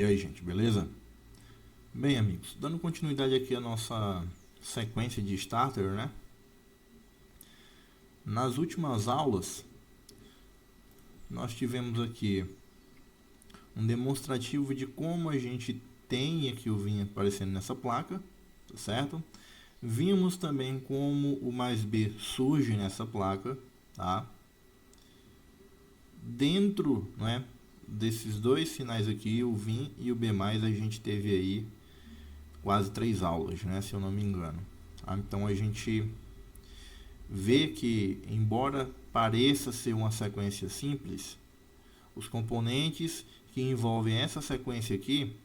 E aí, gente, beleza? Bem, amigos, dando continuidade aqui à nossa sequência de starter, né? Nas últimas aulas, nós tivemos aqui um demonstrativo de como a gente tem aqui o vinho aparecendo nessa placa, tá certo? Vimos também como o mais B surge nessa placa, tá? Dentro, né, desses dois sinais aqui, o VIN e o B+, a gente teve aí quase 3 aulas, né, se eu não me engano. Então a gente vê que, embora pareça ser uma sequência simples, os componentes que envolvem essa sequência aqui,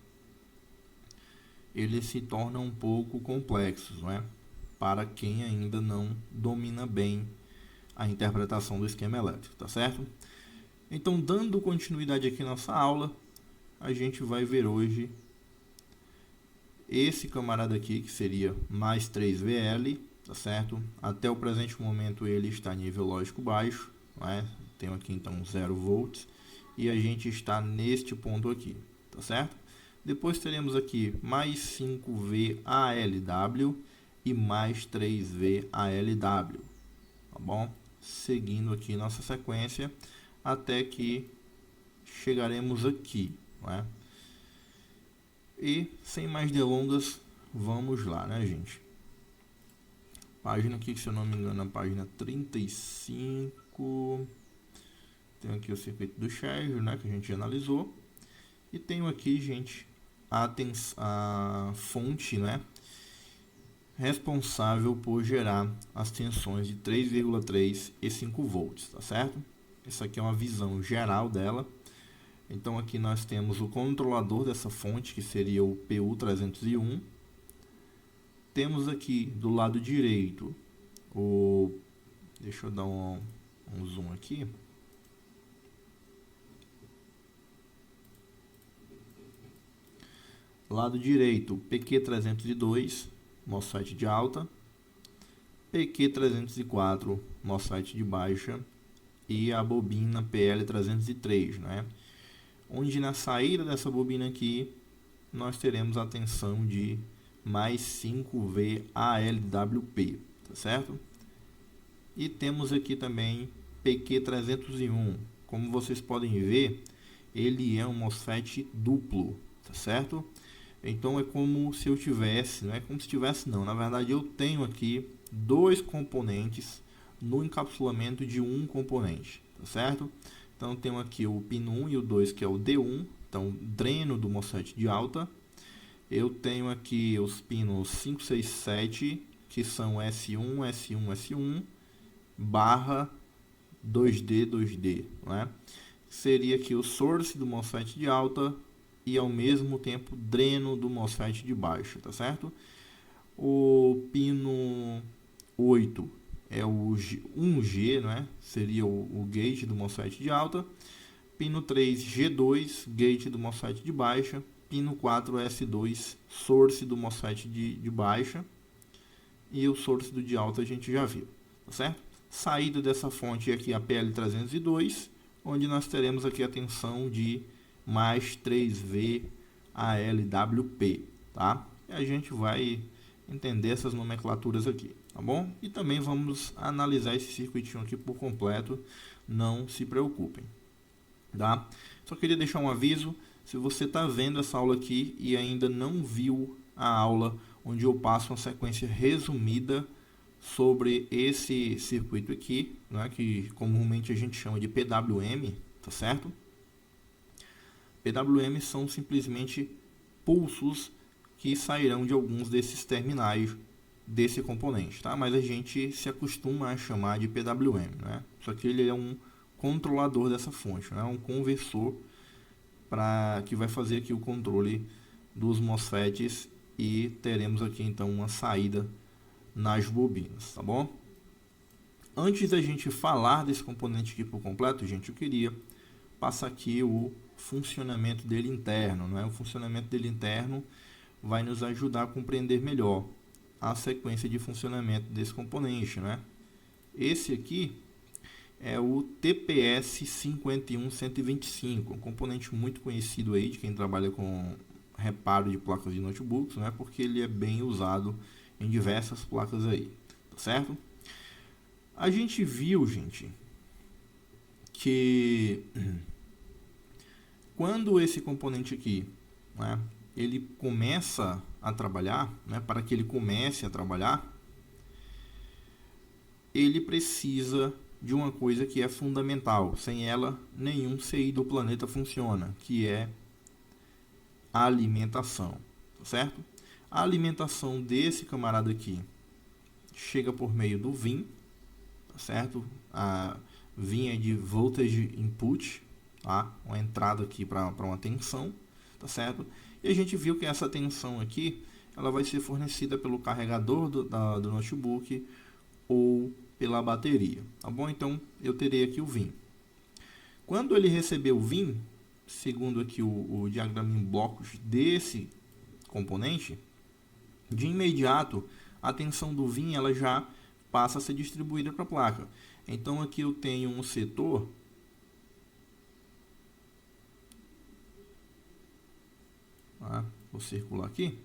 eles se tornam um pouco complexos, né, para quem ainda não domina bem a interpretação do esquema elétrico, tá certo? Então, dando continuidade aqui na nossa aula, a gente vai ver hoje esse camarada aqui, que seria mais 3VL, tá certo? Até o presente momento ele está em nível lógico baixo, né? Tenho aqui então 0 volts, e a gente está neste ponto aqui, tá certo? Depois teremos aqui mais 5VALW e mais 3VALW, tá bom? Seguindo aqui nossa sequência, até que chegaremos aqui, né? E sem mais delongas, vamos lá, né, gente? Página aqui, se eu não me engano, a página 35. Tenho aqui o circuito do Scherzer, né, que a gente já analisou. E tenho aqui, gente, a fonte, né, responsável por gerar as tensões de 3,3 e 5 volts, tá certo? Essa aqui é uma visão geral dela. Então aqui nós temos o controlador dessa fonte, que seria o PU301. Temos aqui do lado direito deixa eu dar um zoom aqui. Lado direito, PQ302, MOSFET de alta, PQ304, MOSFET de baixa, e a bobina PL303, né? Onde na saída dessa bobina aqui, nós teremos a tensão de mais 5VALWP, tá certo? E temos aqui também PQ301. Como vocês podem ver, ele é um MOSFET duplo, tá certo? Então é como se eu tivesse, não é como se tivesse não, na verdade eu tenho aqui dois componentes no encapsulamento de um componente, tá certo? Então tenho aqui o pino 1 e o 2, que é o D1, então dreno do MOSFET de alta. Eu tenho aqui os pinos 5, 6, 7, que são S1, S1, S1, barra 2D, 2D, né? Seria aqui o source do MOSFET de alta e ao mesmo tempo dreno do MOSFET de baixa, tá certo? O pino 8 é o 1G, né? Seria o gate do MOSFET de alta. Pino 3, G2, gate do MOSFET de baixa. Pino 4, S2, source do MOSFET de baixa. E o source do de alta a gente já viu, tá certo? Saída dessa fonte aqui a PL302, onde nós teremos aqui a tensão de mais 3VALWP, tá? E a gente vai entender essas nomenclaturas aqui, tá bom? E também vamos analisar esse circuitinho aqui por completo, não se preocupem, tá? Só queria deixar um aviso, se você está vendo essa aula aqui e ainda não viu a aula onde eu passo uma sequência resumida sobre esse circuito aqui, né, que comumente a gente chama de PWM, tá certo? PWM são simplesmente pulsos que sairão de alguns desses terminais desse componente, tá? Mas a gente se acostuma a chamar de PWM, né? Só que ele é um controlador dessa fonte, né? Um conversor que vai fazer aqui o controle dos MOSFETs e teremos aqui então uma saída nas bobinas, tá bom? Antes da gente falar desse componente aqui por completo, gente, eu queria passar aqui o funcionamento dele interno, né? O funcionamento dele interno vai nos ajudar a compreender melhor a sequência de funcionamento desse componente, né? Esse aqui, é o TPS 51125, um componente muito conhecido aí de quem trabalha com reparo de placas de notebooks, né? Porque ele é bem usado em diversas placas aí, tá certo? A gente viu, gente, que quando esse componente aqui, né, ele começa a trabalhar, né, para que ele comece a trabalhar, ele precisa de uma coisa que é fundamental. Sem ela, nenhum CI do planeta funciona, que é a alimentação, tá certo? A alimentação desse camarada aqui chega por meio do VIN, tá certo? A VIN é de Voltage Input, tá? Uma entrada aqui para uma tensão, tá certo? E a gente viu que essa tensão aqui, ela vai ser fornecida pelo carregador do notebook ou pela bateria, tá bom? Então, eu terei aqui o VIN. Quando ele receber o VIN, segundo aqui o diagrama em blocos desse componente, de imediato, a tensão do VIN ela já passa a ser distribuída para a placa. Então, aqui eu tenho um setor vou circular aqui,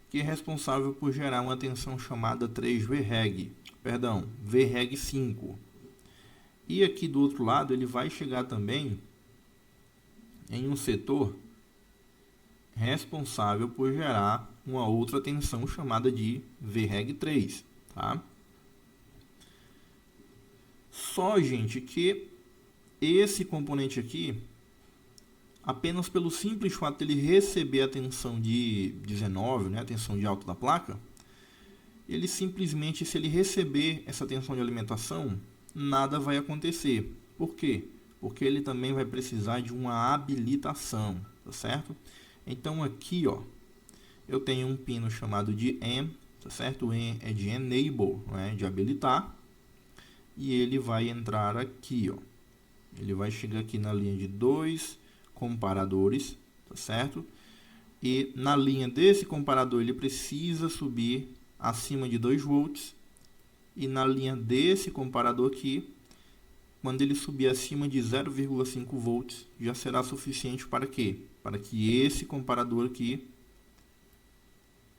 que é responsável por gerar uma tensão chamada 3VREG, perdão, VREG5. E aqui do outro lado ele vai chegar também em um setor responsável por gerar uma outra tensão chamada de VREG3, tá? Só, gente, que esse componente aqui, apenas pelo simples fato de ele receber a tensão de 19, né, a tensão de alta da placa, ele simplesmente, se ele receber essa tensão de alimentação, nada vai acontecer. Por quê? Porque ele também vai precisar de uma habilitação, tá certo? Então aqui, ó, eu tenho um pino chamado de EN, tá certo? O EN é de Enable, né, de habilitar, e ele vai entrar aqui, ó. Ele vai chegar aqui na linha de 2 comparadores, tá certo? E na linha desse comparador ele precisa subir acima de 2 volts, e na linha desse comparador aqui, quando ele subir acima de 0,5 volts, já será suficiente para quê? Para que esse comparador aqui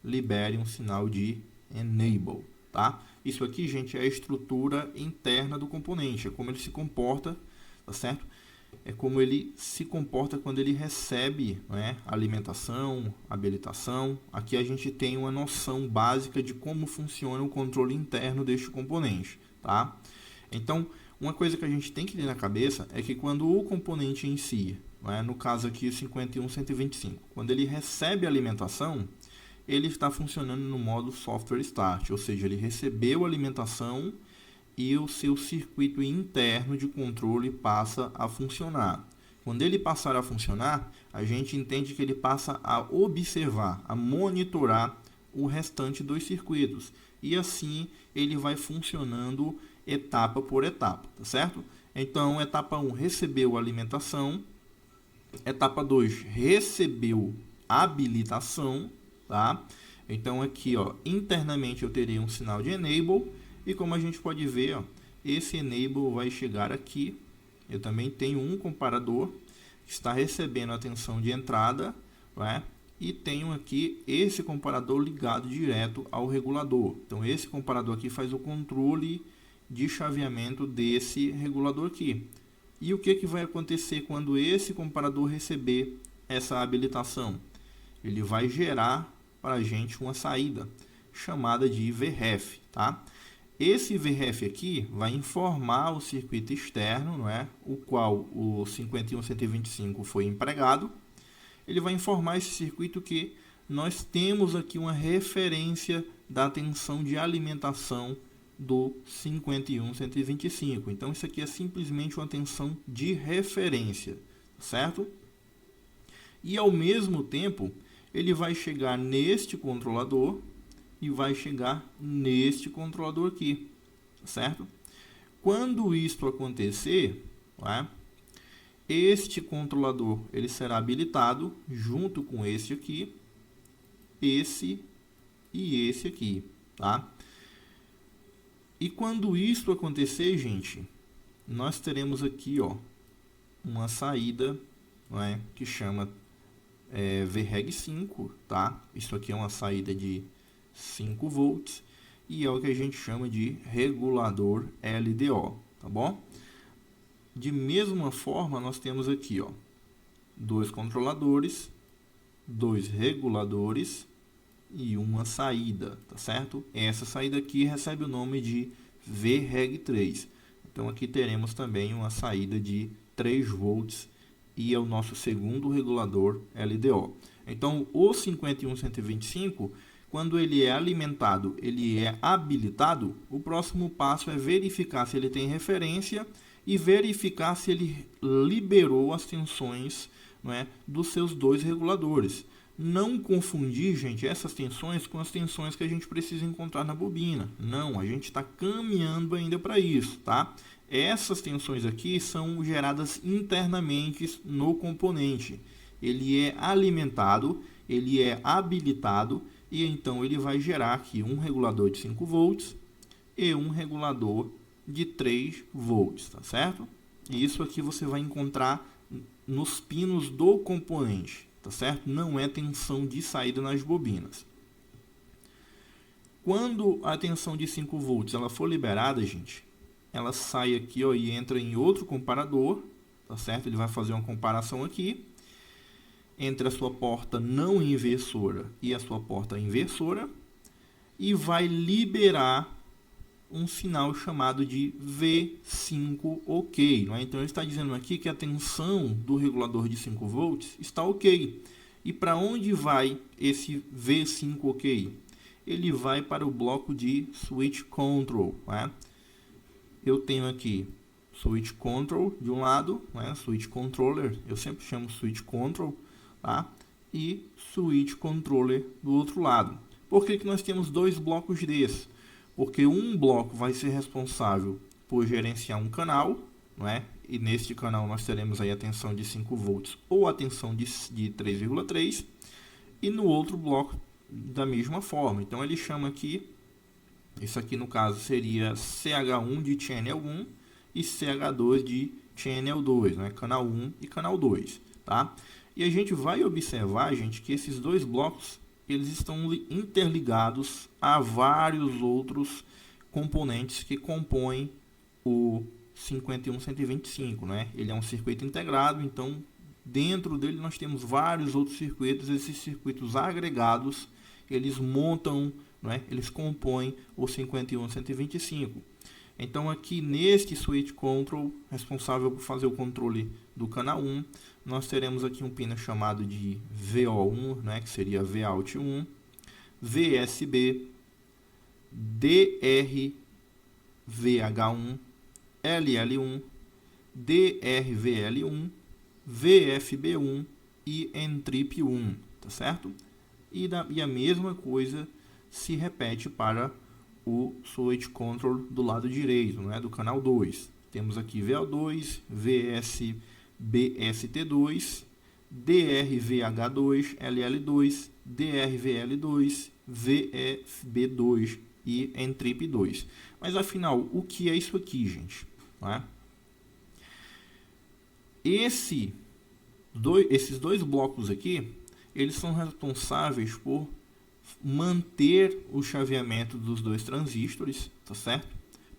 libere um sinal de Enable, tá? Isso aqui, gente, é a estrutura interna do componente, é como ele se comporta, tá certo? É como ele se comporta quando ele recebe, né, alimentação, habilitação. Aqui a gente tem uma noção básica de como funciona o controle interno deste componente, tá? Então, uma coisa que a gente tem que ter na cabeça é que quando o componente em si, né, no caso aqui o 51125, quando ele recebe alimentação, ele está funcionando no modo software start, ou seja, ele recebeu a alimentação e o seu circuito interno de controle passa a funcionar. Quando ele passar a funcionar, a gente entende que ele passa a observar, a monitorar o restante dos circuitos. E assim ele vai funcionando etapa por etapa, tá certo? Então, etapa 1 recebeu alimentação, etapa 2 recebeu habilitação, tá? Então aqui, ó, internamente eu terei um sinal de Enable. E como a gente pode ver, ó, esse Enable vai chegar aqui. Eu também tenho um comparador que está recebendo a tensão de entrada, né? E tenho aqui esse comparador ligado direto ao regulador. Então, esse comparador aqui faz o controle de chaveamento desse regulador aqui. E o que vai acontecer quando esse comparador receber essa habilitação? Ele vai gerar para a gente uma saída chamada de VREF, tá? Esse VREF aqui vai informar o circuito externo, não é? O qual o 51125 foi empregado. Ele vai informar esse circuito que nós temos aqui uma referência da tensão de alimentação do 51125. Então, isso aqui é simplesmente uma tensão de referência, certo? E, ao mesmo tempo, ele vai chegar neste controlador e vai chegar neste controlador aqui, certo? Quando isto acontecer, né, este controlador ele será habilitado junto com este aqui, esse e esse aqui, tá? E quando isto acontecer, gente, nós teremos aqui, ó, uma saída, não é, que chama VREG 5, tá? Isso aqui é uma saída de 5 volts e é o que a gente chama de regulador LDO, tá bom? De mesma forma, nós temos aqui, ó, 2 controladores, 2 reguladores e uma saída, tá certo? Essa saída aqui recebe o nome de VREG 3. Então aqui teremos também uma saída de 3 volts e é o nosso segundo regulador LDO. Então o 51125, quando ele é alimentado, ele é habilitado, o próximo passo é verificar se ele tem referência e verificar se ele liberou as tensões, não é, dos seus 2 reguladores. Não confundir, gente, essas tensões com as tensões que a gente precisa encontrar na bobina. Não, a gente está caminhando ainda para isso, tá? Essas tensões aqui são geradas internamente no componente. Ele é alimentado, ele é habilitado e então ele vai gerar aqui um regulador de 5 volts e um regulador de 3 volts, tá certo? E isso aqui você vai encontrar nos pinos do componente, tá certo? Não é tensão de saída nas bobinas. Quando a tensão de 5 volts ela for liberada, gente, ela sai aqui, ó, e entra em outro comparador, tá certo? Ele vai fazer uma comparação aqui entre a sua porta não inversora e a sua porta inversora e vai liberar um sinal chamado de V5 OK. Não é? Então ele está dizendo aqui que a tensão do regulador de 5 volts está OK. E para onde vai esse V5 OK? Ele vai para o bloco de Switch Control. Não é? Eu tenho aqui Switch Control de um lado, né? Switch Controller, eu sempre chamo Switch Control, tá? E Switch Controller do outro lado. Por que nós temos 2 blocos desses? Porque um bloco vai ser responsável por gerenciar um canal, não é? E neste canal nós teremos aí a tensão de 5 volts ou a tensão de 3,3. E no outro bloco da mesma forma. Então ele chama aqui, isso aqui no caso seria CH1 de Channel 1 e CH2 de Channel 2, né? Canal 1 e canal 2, tá? E a gente vai observar, gente, que esses 2 blocos eles estão interligados a vários outros componentes que compõem o 51125, né? Ele é um circuito integrado, então dentro dele nós temos vários outros circuitos. Esses circuitos agregados, eles montam, né? Eles compõem o 51125. Então aqui neste Switch Control, responsável por fazer o controle do canal 1, nós teremos aqui um pino chamado de VO1, né, que seria VOUT1, VSB, DRVH1, LL1, DRVL1, VFB1 e Entrip1, tá certo? E a mesma coisa se repete para o Switch Control do lado direito, né, do canal 2. Temos aqui VO2, VSBST2, DRVH2, LL2, DRVL2, VFB2 e Entrip2. Mas afinal, o que é isso aqui, gente? Não é? Esses 2 blocos aqui, eles são responsáveis por manter o chaveamento dos 2 transistores, tá certo?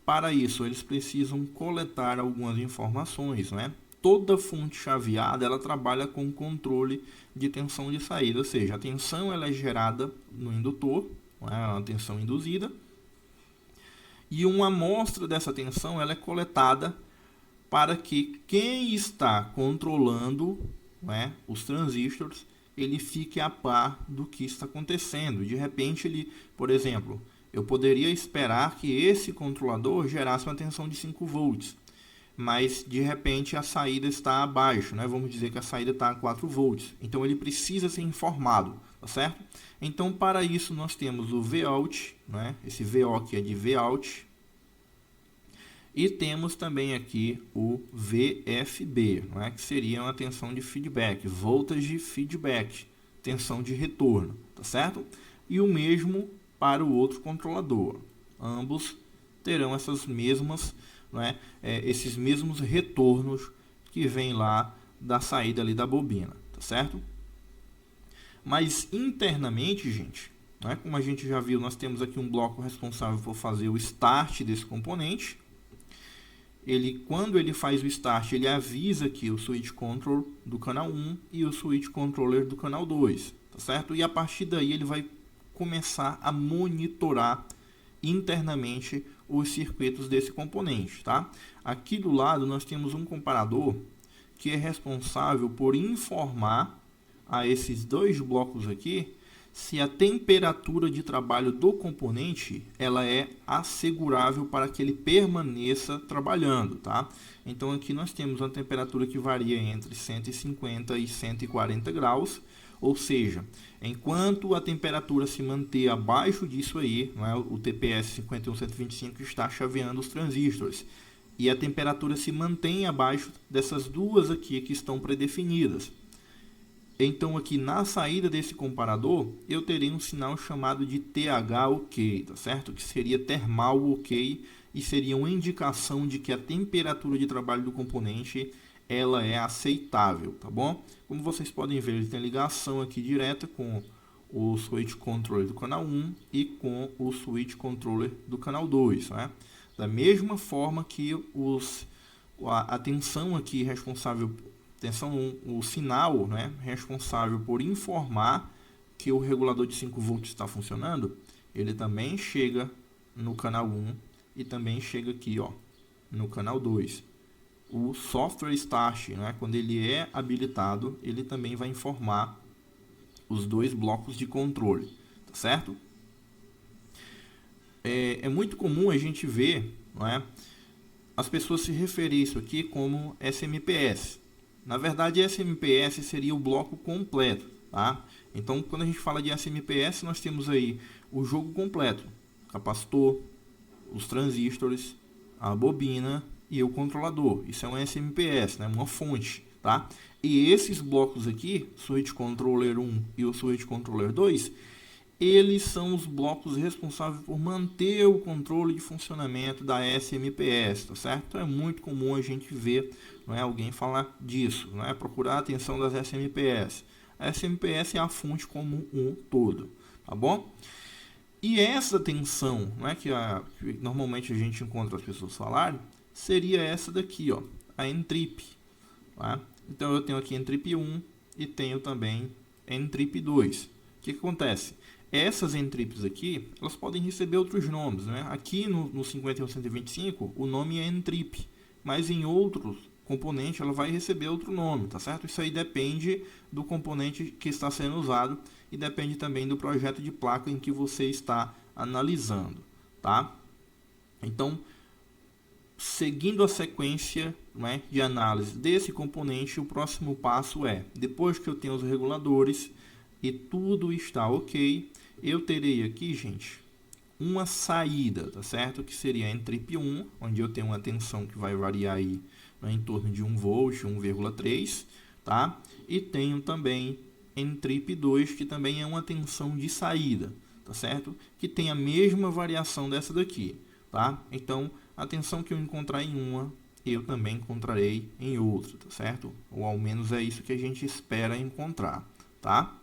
Para isso, eles precisam coletar algumas informações, né? Toda fonte chaveada, ela trabalha com controle de tensão de saída, ou seja, a tensão ela é gerada no indutor, não é? Uma tensão induzida, e uma amostra dessa tensão ela é coletada para que quem está controlando, não é, os transistores, ele fique a par do que está acontecendo. De repente, ele, por exemplo, eu poderia esperar que esse controlador gerasse uma tensão de 5 volts, mas de repente a saída está abaixo, né? Vamos dizer que a saída está a 4 volts. Então ele precisa ser informado, tá certo? Então para isso nós temos o VOUT, né? Esse VO aqui é de VOUT. E temos também aqui o VFB, não é? Que seria uma tensão de feedback, voltage feedback, tensão de retorno, tá certo? E o mesmo para o outro controlador. Ambos terão essas mesmas não é, esses mesmos retornos que vem lá da saída ali da bobina, tá certo? Mas internamente, gente, né, como a gente já viu, nós temos aqui um bloco responsável por fazer o start desse componente. Quando ele faz o start, ele avisa aqui o switch control do canal 1 e o switch controller do canal 2, tá certo? E a partir daí ele vai começar a monitorar internamente os circuitos desse componente, tá? Aqui do lado nós temos um comparador que é responsável por informar a esses dois blocos aqui se a temperatura de trabalho do componente ela é assegurável para que ele permaneça trabalhando, tá? Então aqui nós temos uma temperatura que varia entre 150 e 140 graus, ou seja, enquanto a temperatura se manter abaixo disso aí, não é? O TPS 51125 está chaveando os transistores, e a temperatura se mantém abaixo dessas duas aqui que estão predefinidas. Então aqui na saída desse comparador, eu terei um sinal chamado de TH OK, tá certo? Que seria termal OK e seria uma indicação de que a temperatura de trabalho do componente ela é aceitável, tá bom? Como vocês podem ver, ele tem ligação aqui direta com o switch controller do canal 1 e com o switch controller do canal 2, né? Da mesma forma que a tensão aqui responsável, o sinal, né, responsável por informar que o regulador de 5 volts está funcionando, ele também chega no canal 1 e também chega aqui, ó, no canal 2. O software start, né, quando ele é habilitado, ele também vai informar os dois blocos de controle, tá certo? É muito comum a gente ver, não é, as pessoas se referirem isso aqui como SMPS. Na verdade, SMPS seria o bloco completo, tá? Então, quando a gente fala de SMPS, nós temos aí o jogo completo: capacitor, os transistores, a bobina e o controlador. Isso é um SMPS, né? Uma fonte, tá? E esses blocos aqui, switch controller 1 e o switch controller 2, eles são os blocos responsáveis por manter o controle de funcionamento da SMPS, tá certo? Então é muito comum a gente ver, não é, alguém falar disso, não é, procurar a atenção das SMPS. A SMPS é a fonte como um todo, tá bom? E essa tensão, não é, que normalmente a gente encontra as pessoas falarem, seria essa daqui, ó, a N-trip, tá? Então eu tenho aqui N-trip 1 e tenho também N-trip 2. O que acontece? Essas N-trips aqui, elas podem receber outros nomes, né? Aqui no 51125, o nome é N-trip, mas em outros componentes ela vai receber outro nome, tá certo? Isso aí depende do componente que está sendo usado e depende também do projeto de placa em que você está analisando, tá? Então, seguindo a sequência, né, de análise desse componente, o próximo passo é, depois que eu tenho os reguladores e tudo está ok, eu terei aqui, gente, uma saída, tá certo? Que seria a N-trip 1, onde eu tenho uma tensão que vai variar aí, né, em torno de 1 volt, 1,3, tá? E tenho também N-trip 2, que também é uma tensão de saída, tá certo? Que tem a mesma variação dessa daqui, tá? Então, a tensão que eu encontrar em uma, eu também encontrarei em outra, tá certo? Ou ao menos é isso que a gente espera encontrar, tá?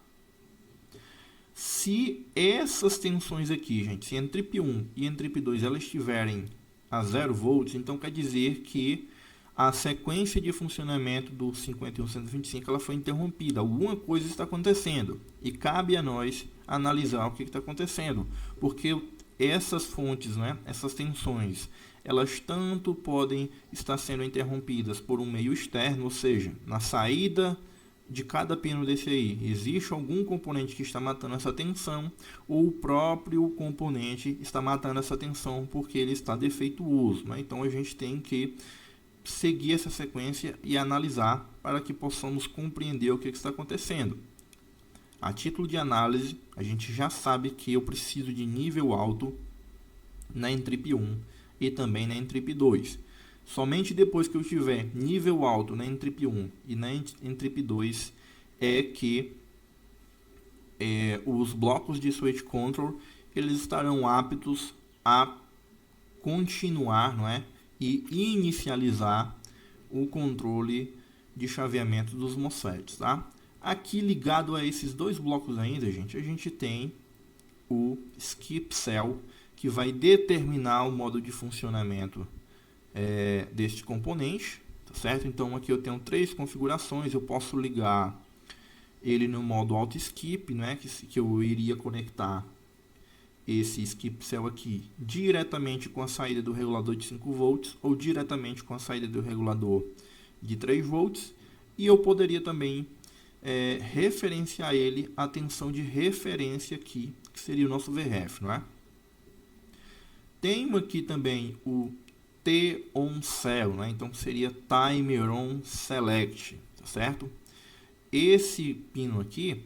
Se essas tensões aqui, gente, se N-trip 1 e N-trip 2 elas estiverem a 0 volts, então quer dizer que a sequência de funcionamento do 51125 ela foi interrompida. Alguma coisa está acontecendo e cabe a nós analisar o que está acontecendo, porque essas fontes, né, essas tensões, elas tanto podem estar sendo interrompidas por um meio externo, ou seja, na saída de cada pino desse aí, existe algum componente que está matando essa tensão, ou o próprio componente está matando essa tensão porque ele está defeituoso, né? Então a gente tem que seguir essa sequência e analisar para que possamos compreender o que está acontecendo. A título de análise, a gente já sabe que eu preciso de nível alto na N-trip 1 e também na N-trip 2. Somente depois que eu tiver nível alto na N-trip 1 e na N-trip 2 é que os blocos de switch control eles estarão aptos a continuar, não é, e inicializar o controle de chaveamento dos MOSFETs, tá? Aqui ligado a esses dois blocos ainda, gente, a gente tem o skip cell, que vai determinar o modo de funcionamento deste componente, tá certo? Então aqui eu tenho 3 configurações, eu posso ligar ele no modo auto skip, né, que eu iria conectar esse skip cell aqui diretamente com a saída do regulador de 5 volts ou diretamente com a saída do regulador de 3 volts, e eu poderia também referenciar ele à tensão de referência aqui, que seria o nosso VRF, não é? Tenho aqui também o T-on cell, né? Então seria Timer on Select, tá certo? Esse pino aqui,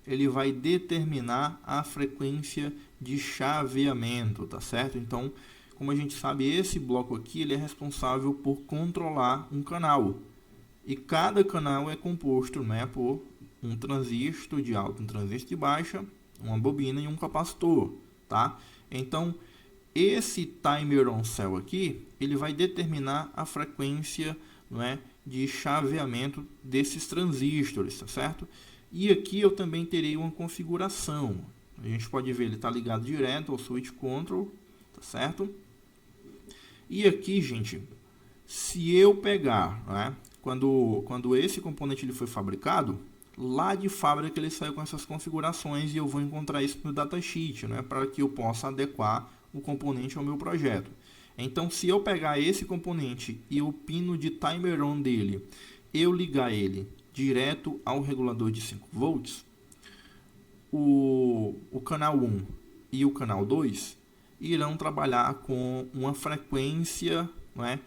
ele vai determinar a frequência de chaveamento, tá certo? Então, como a gente sabe, esse bloco aqui ele é responsável por controlar um canal. E cada canal é composto, né, por um transistor de alta, um transistor de baixa, uma bobina e um capacitor, tá? Então, esse timer on cell aqui, ele vai determinar a frequência, não é, de chaveamento desses transistores, tá certo? E aqui eu também terei uma configuração. A gente pode ver, ele está ligado direto ao switch control, tá certo? E aqui, gente, se eu pegar, né, quando esse componente ele foi fabricado, lá de fábrica ele saiu com essas configurações e eu vou encontrar isso no datasheet, né, para que eu possa adequar o componente ao meu projeto. Então, se eu pegar esse componente e o pino de timer on dele, eu ligar ele direto ao regulador de 5 volts, o canal 1 e o canal 2 irão trabalhar com uma frequência, não é,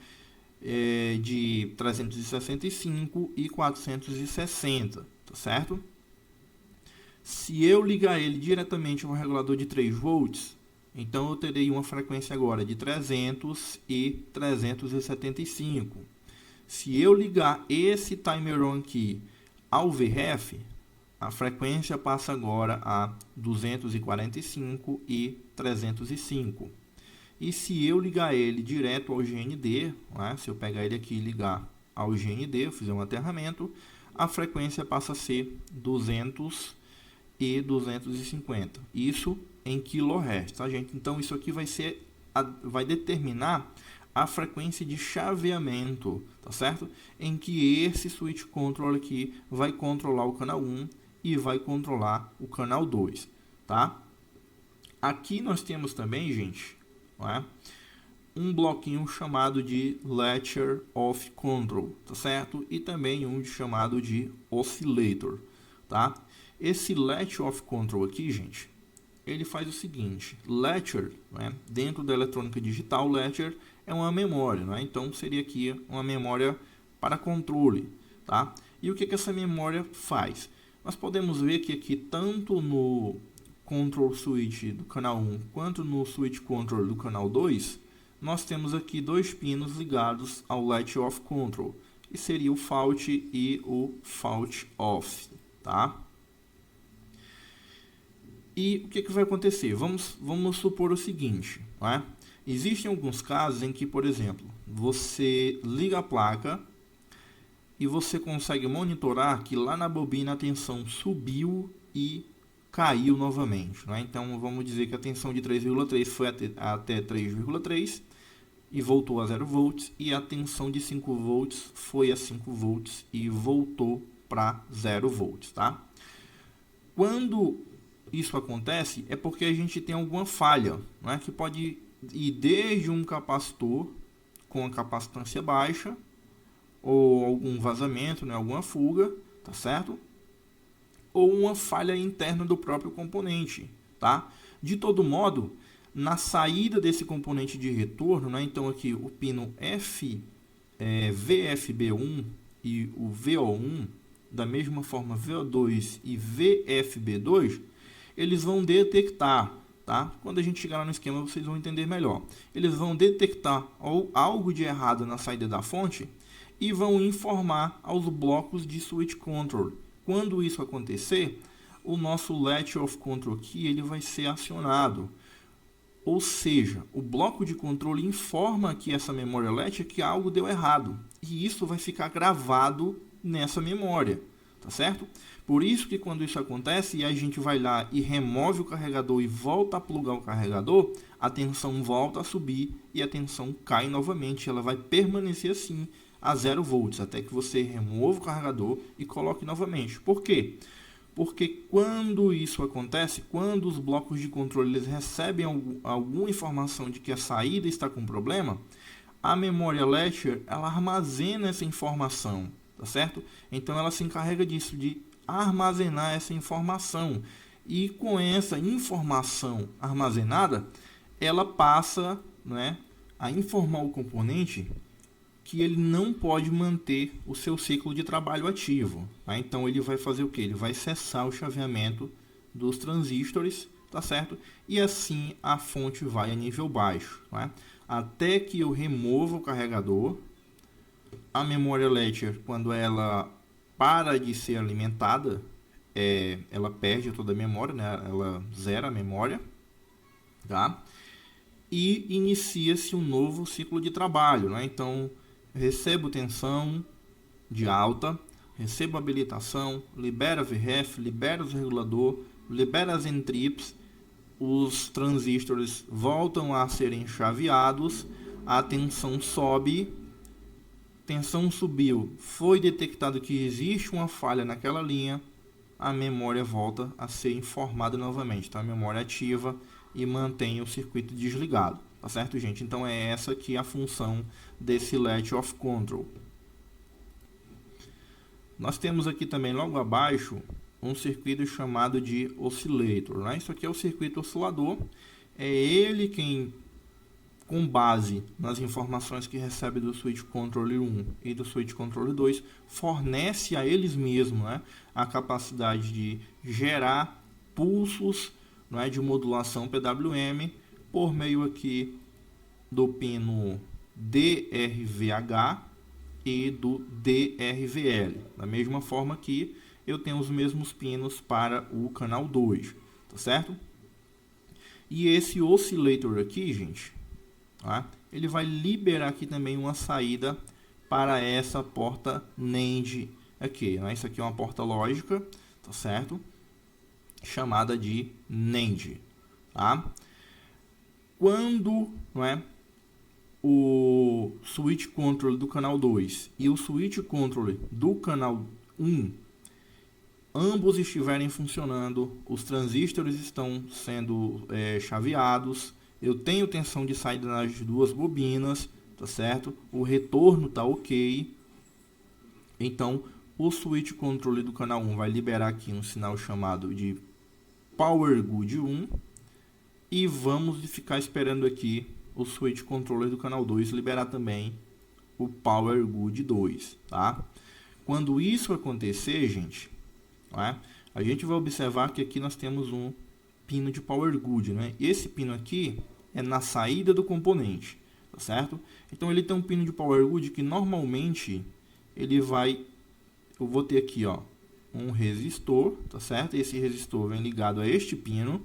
de 365 e 460, tá certo? Se eu ligar ele diretamente ao regulador de 3 volts, então eu terei uma frequência agora de 300 e 375. Se eu ligar esse timer on aqui ao VRF, a frequência passa agora a 245 e 305. E se eu ligar ele direto ao GND, né, se eu pegar ele aqui e ligar ao GND, eu fizer um aterramento, a frequência passa a ser 200 e 250. Isso em kHz, tá, gente? Então isso aqui vai determinar a frequência de chaveamento, tá certo? Em que esse switch control aqui vai controlar o canal 1 e vai controlar o canal 2, tá? Aqui nós temos também, gente, não é, um bloquinho chamado de Latcher Off Control, tá certo? E também um chamado de Oscillator, tá? Esse Latch Off Control aqui, gente, ele faz o seguinte: Latcher, né, dentro da eletrônica digital, Latcher é uma memória, né? Então seria aqui uma memória para controle, tá? E o que essa memória faz? Nós podemos ver que aqui, tanto no control switch do canal 1 quanto no switch control do canal 2, nós temos aqui 2 pinos ligados ao Latch Off Control, que seria o Fault e o Fault Off, tá? E o que vai acontecer? Vamos supor o seguinte, né? Existem alguns casos em que, por exemplo, você liga a placa e você consegue monitorar que lá na bobina a tensão subiu e caiu novamente, né? Então vamos dizer que a tensão de 3,3 foi até 3,3 e voltou a 0 volts, e a tensão de 5 volts foi a 5 volts e voltou para 0 volts, tá? Quando isso acontece é porque a gente tem alguma falha, né, que pode ir desde um capacitor com a capacitância baixa, ou algum vazamento, né, alguma fuga, tá certo? Ou uma falha interna do próprio componente, tá? De todo modo, na saída desse componente de retorno, né, então aqui o pino VFB1 e o VO1, da mesma forma VO2 e VFB2, eles vão detectar, tá? Quando a gente chegar lá no esquema, vocês vão entender melhor. Eles vão detectar algo de errado na saída da fonte e vão informar aos blocos de switch control. Quando isso acontecer, o nosso Latch Off Control aqui ele vai ser acionado. Ou seja, o bloco de controle informa aqui essa memória elétrica que algo deu errado. E isso vai ficar gravado nessa memória, tá certo? Por isso que quando isso acontece e a gente vai lá e remove o carregador e volta a plugar o carregador, a tensão volta a subir e a tensão cai novamente. Ela vai permanecer assim a 0 volts, até que você remova o carregador e coloque novamente. Por quê? Porque quando isso acontece, quando os blocos de controle eles recebem alguma informação de que a saída está com problema, a memória ledger ela armazena essa informação, tá certo? Então ela se encarrega disso, de armazenar essa informação. E com essa informação armazenada, ela passa, né, a informar o componente que ele não pode manter o seu ciclo de trabalho ativo. Tá? Então ele vai fazer o que? Ele vai cessar o chaveamento dos transistores, tá certo? E assim a fonte vai a nível baixo, né? Até que eu remova o carregador. A memória ledger, quando ela para de ser alimentada, ela perde toda a memória, né? Ela zera a memória, tá? E inicia-se um novo ciclo de trabalho, né? Então recebo tensão de alta, recebo habilitação, libera VREF, libera os regulador, libera as entrips, os transistores voltam a serem chaveados, a tensão sobe, tensão subiu, foi detectado que existe uma falha naquela linha, a memória volta a ser informada novamente, tá? A memória ativa e mantém o circuito desligado. Tá certo, gente? Então é essa aqui a função desse latch of control. Nós temos aqui também logo abaixo um circuito chamado de oscillator, né? Isso aqui é o circuito oscilador. É ele quem, com base nas informações que recebe do switch controller 1 e do switch controller 2, fornece a eles mesmos, né, a capacidade de gerar pulsos, né, de modulação PWM por meio aqui do pino DRVH e do DRVL. Da mesma forma que eu tenho os mesmos pinos para o canal 2, tá certo? E esse oscillator aqui, gente, tá? Ele vai liberar aqui também uma saída para essa porta NAND aqui, né? Isso aqui é uma porta lógica, tá certo? Chamada de NAND, tá? Quando, não é, o switch controller do canal 2 e o switch controller do canal 1, ambos estiverem funcionando, os transistores estão sendo chaveados, eu tenho tensão de saída nas duas bobinas, tá certo? O retorno tá ok. Então, o switch controller do canal 1 vai liberar aqui um sinal chamado de Power Good 1 e vamos ficar esperando aqui o switch controller do canal 2 liberar também o Power Good 2, tá? Quando isso acontecer, gente, né, a gente vai observar que aqui nós temos um pino de Power Good, né? Esse pino aqui é na saída do componente, tá certo? Então ele tem um pino de Power Good que normalmente ele vai, eu vou ter aqui, ó, um resistor, tá certo? Esse resistor vem ligado a este pino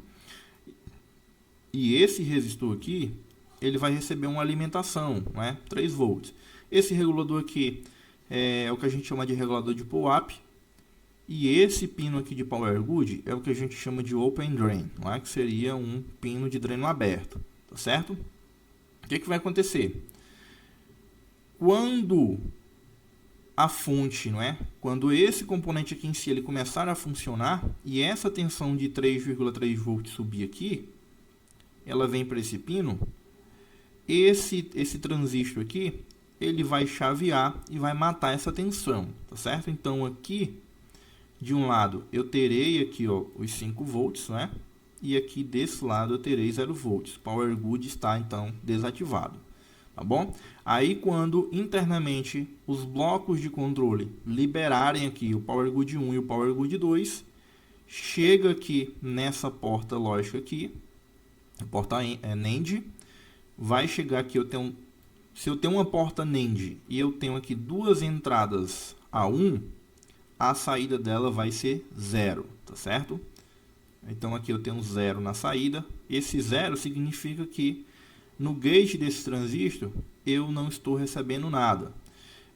e esse resistor aqui ele vai receber uma alimentação, né? 3 volts. Esse regulador aqui é o que a gente chama de regulador de pull-up. E esse pino aqui de Power Good é o que a gente chama de Open Drain, não é? Que seria um pino de dreno aberto, tá certo? O que vai acontecer? Quando a fonte, não é? Quando esse componente aqui em si ele começar a funcionar e essa tensão de 3,3 volts subir aqui, ela vem para esse pino, esse transistor aqui, ele vai chavear e vai matar essa tensão, tá certo? Então aqui, de um lado, eu terei aqui, ó, os 5 volts, né? E aqui desse lado eu terei 0 volts. Power Good está, então, desativado, tá bom? Aí, quando internamente os blocos de controle liberarem aqui o Power Good 1 e o Power Good 2, chega aqui nessa porta lógica aqui, a porta NAND, vai chegar aqui, se eu tenho uma porta NAND e eu tenho aqui duas entradas A1, a saída dela vai ser 0, tá certo? Então aqui eu tenho 0 na saída. Esse 0 significa que no gate desse transistor eu não estou recebendo nada.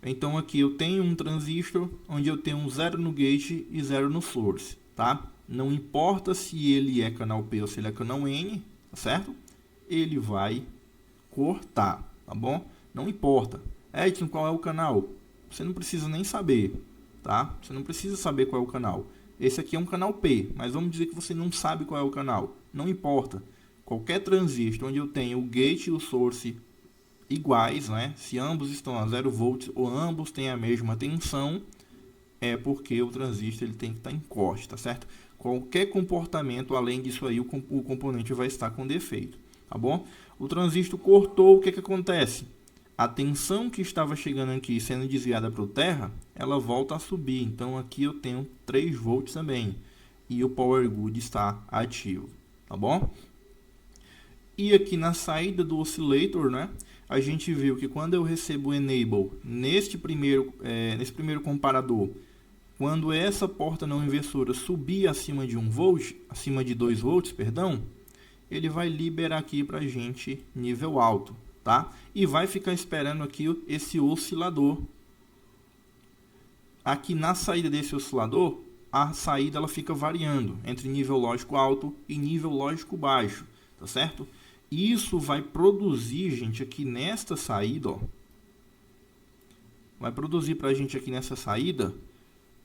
Então aqui eu tenho um transistor onde eu tenho 0 no gate e 0 no source, tá? Não importa se ele é canal P ou se ele é canal N, tá certo? Ele vai cortar, tá bom? Não importa. Edson, qual é o canal? Você não precisa nem saber, tá? Você não precisa saber qual é o canal. Esse aqui é um canal P, mas vamos dizer que você não sabe qual é o canal. Não importa. Qualquer transistor onde eu tenho o gate e o source iguais, né? Se ambos estão a 0 volts ou ambos têm a mesma tensão, é porque o transistor ele tem que estar em corte, tá certo? Qualquer comportamento além disso aí, o componente vai estar com defeito, tá bom? O transistor cortou, o que acontece? A tensão que estava chegando aqui sendo desviada para o terra, ela volta a subir. Então aqui eu tenho 3 volts também. E o power good está ativo, tá bom? E aqui na saída do oscillator, né? A gente viu que quando eu recebo o enable nesse primeiro comparador, quando essa porta não inversora subir acima de 1 volt, acima de 2 volts, perdão, ele vai liberar aqui para a gente nível alto, tá? E vai ficar esperando aqui esse oscilador. Aqui na saída desse oscilador, a saída ela fica variando entre nível lógico alto e nível lógico baixo, tá certo? Isso vai produzir, gente, aqui nesta saída, ó, vai produzir para a gente aqui nessa saída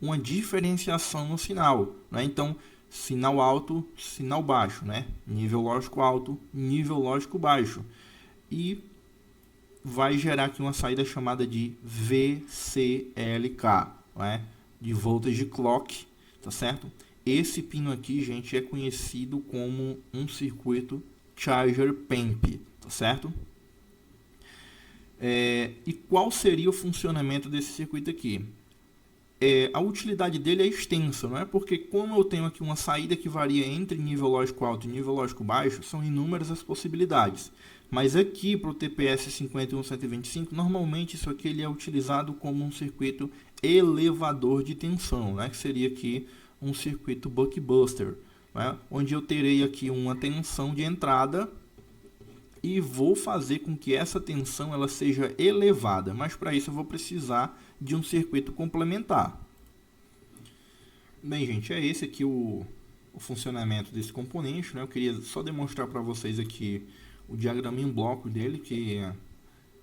uma diferenciação no sinal, né? Então, sinal alto, sinal baixo, né? Nível lógico alto, nível lógico baixo. E vai gerar aqui uma saída chamada de VCLK, né? De voltage clock, tá certo? Esse pino aqui, gente, é conhecido como um circuito charger PAMP, tá certo? E qual seria o funcionamento desse circuito aqui? A utilidade dele é extensa, não é? Porque como eu tenho aqui uma saída que varia entre nível lógico alto e nível lógico baixo, são inúmeras as possibilidades. Mas aqui para o TPS 51125, normalmente isso aqui ele é utilizado como um circuito elevador de tensão, né? Que seria aqui um circuito buckbuster, né? Onde eu terei aqui uma tensão de entrada e vou fazer com que essa tensão ela seja elevada, mas para isso eu vou precisar de um circuito complementar. Bem, gente, é esse aqui o funcionamento desse componente, né? Eu queria só demonstrar para vocês aqui o diagrama em bloco dele, que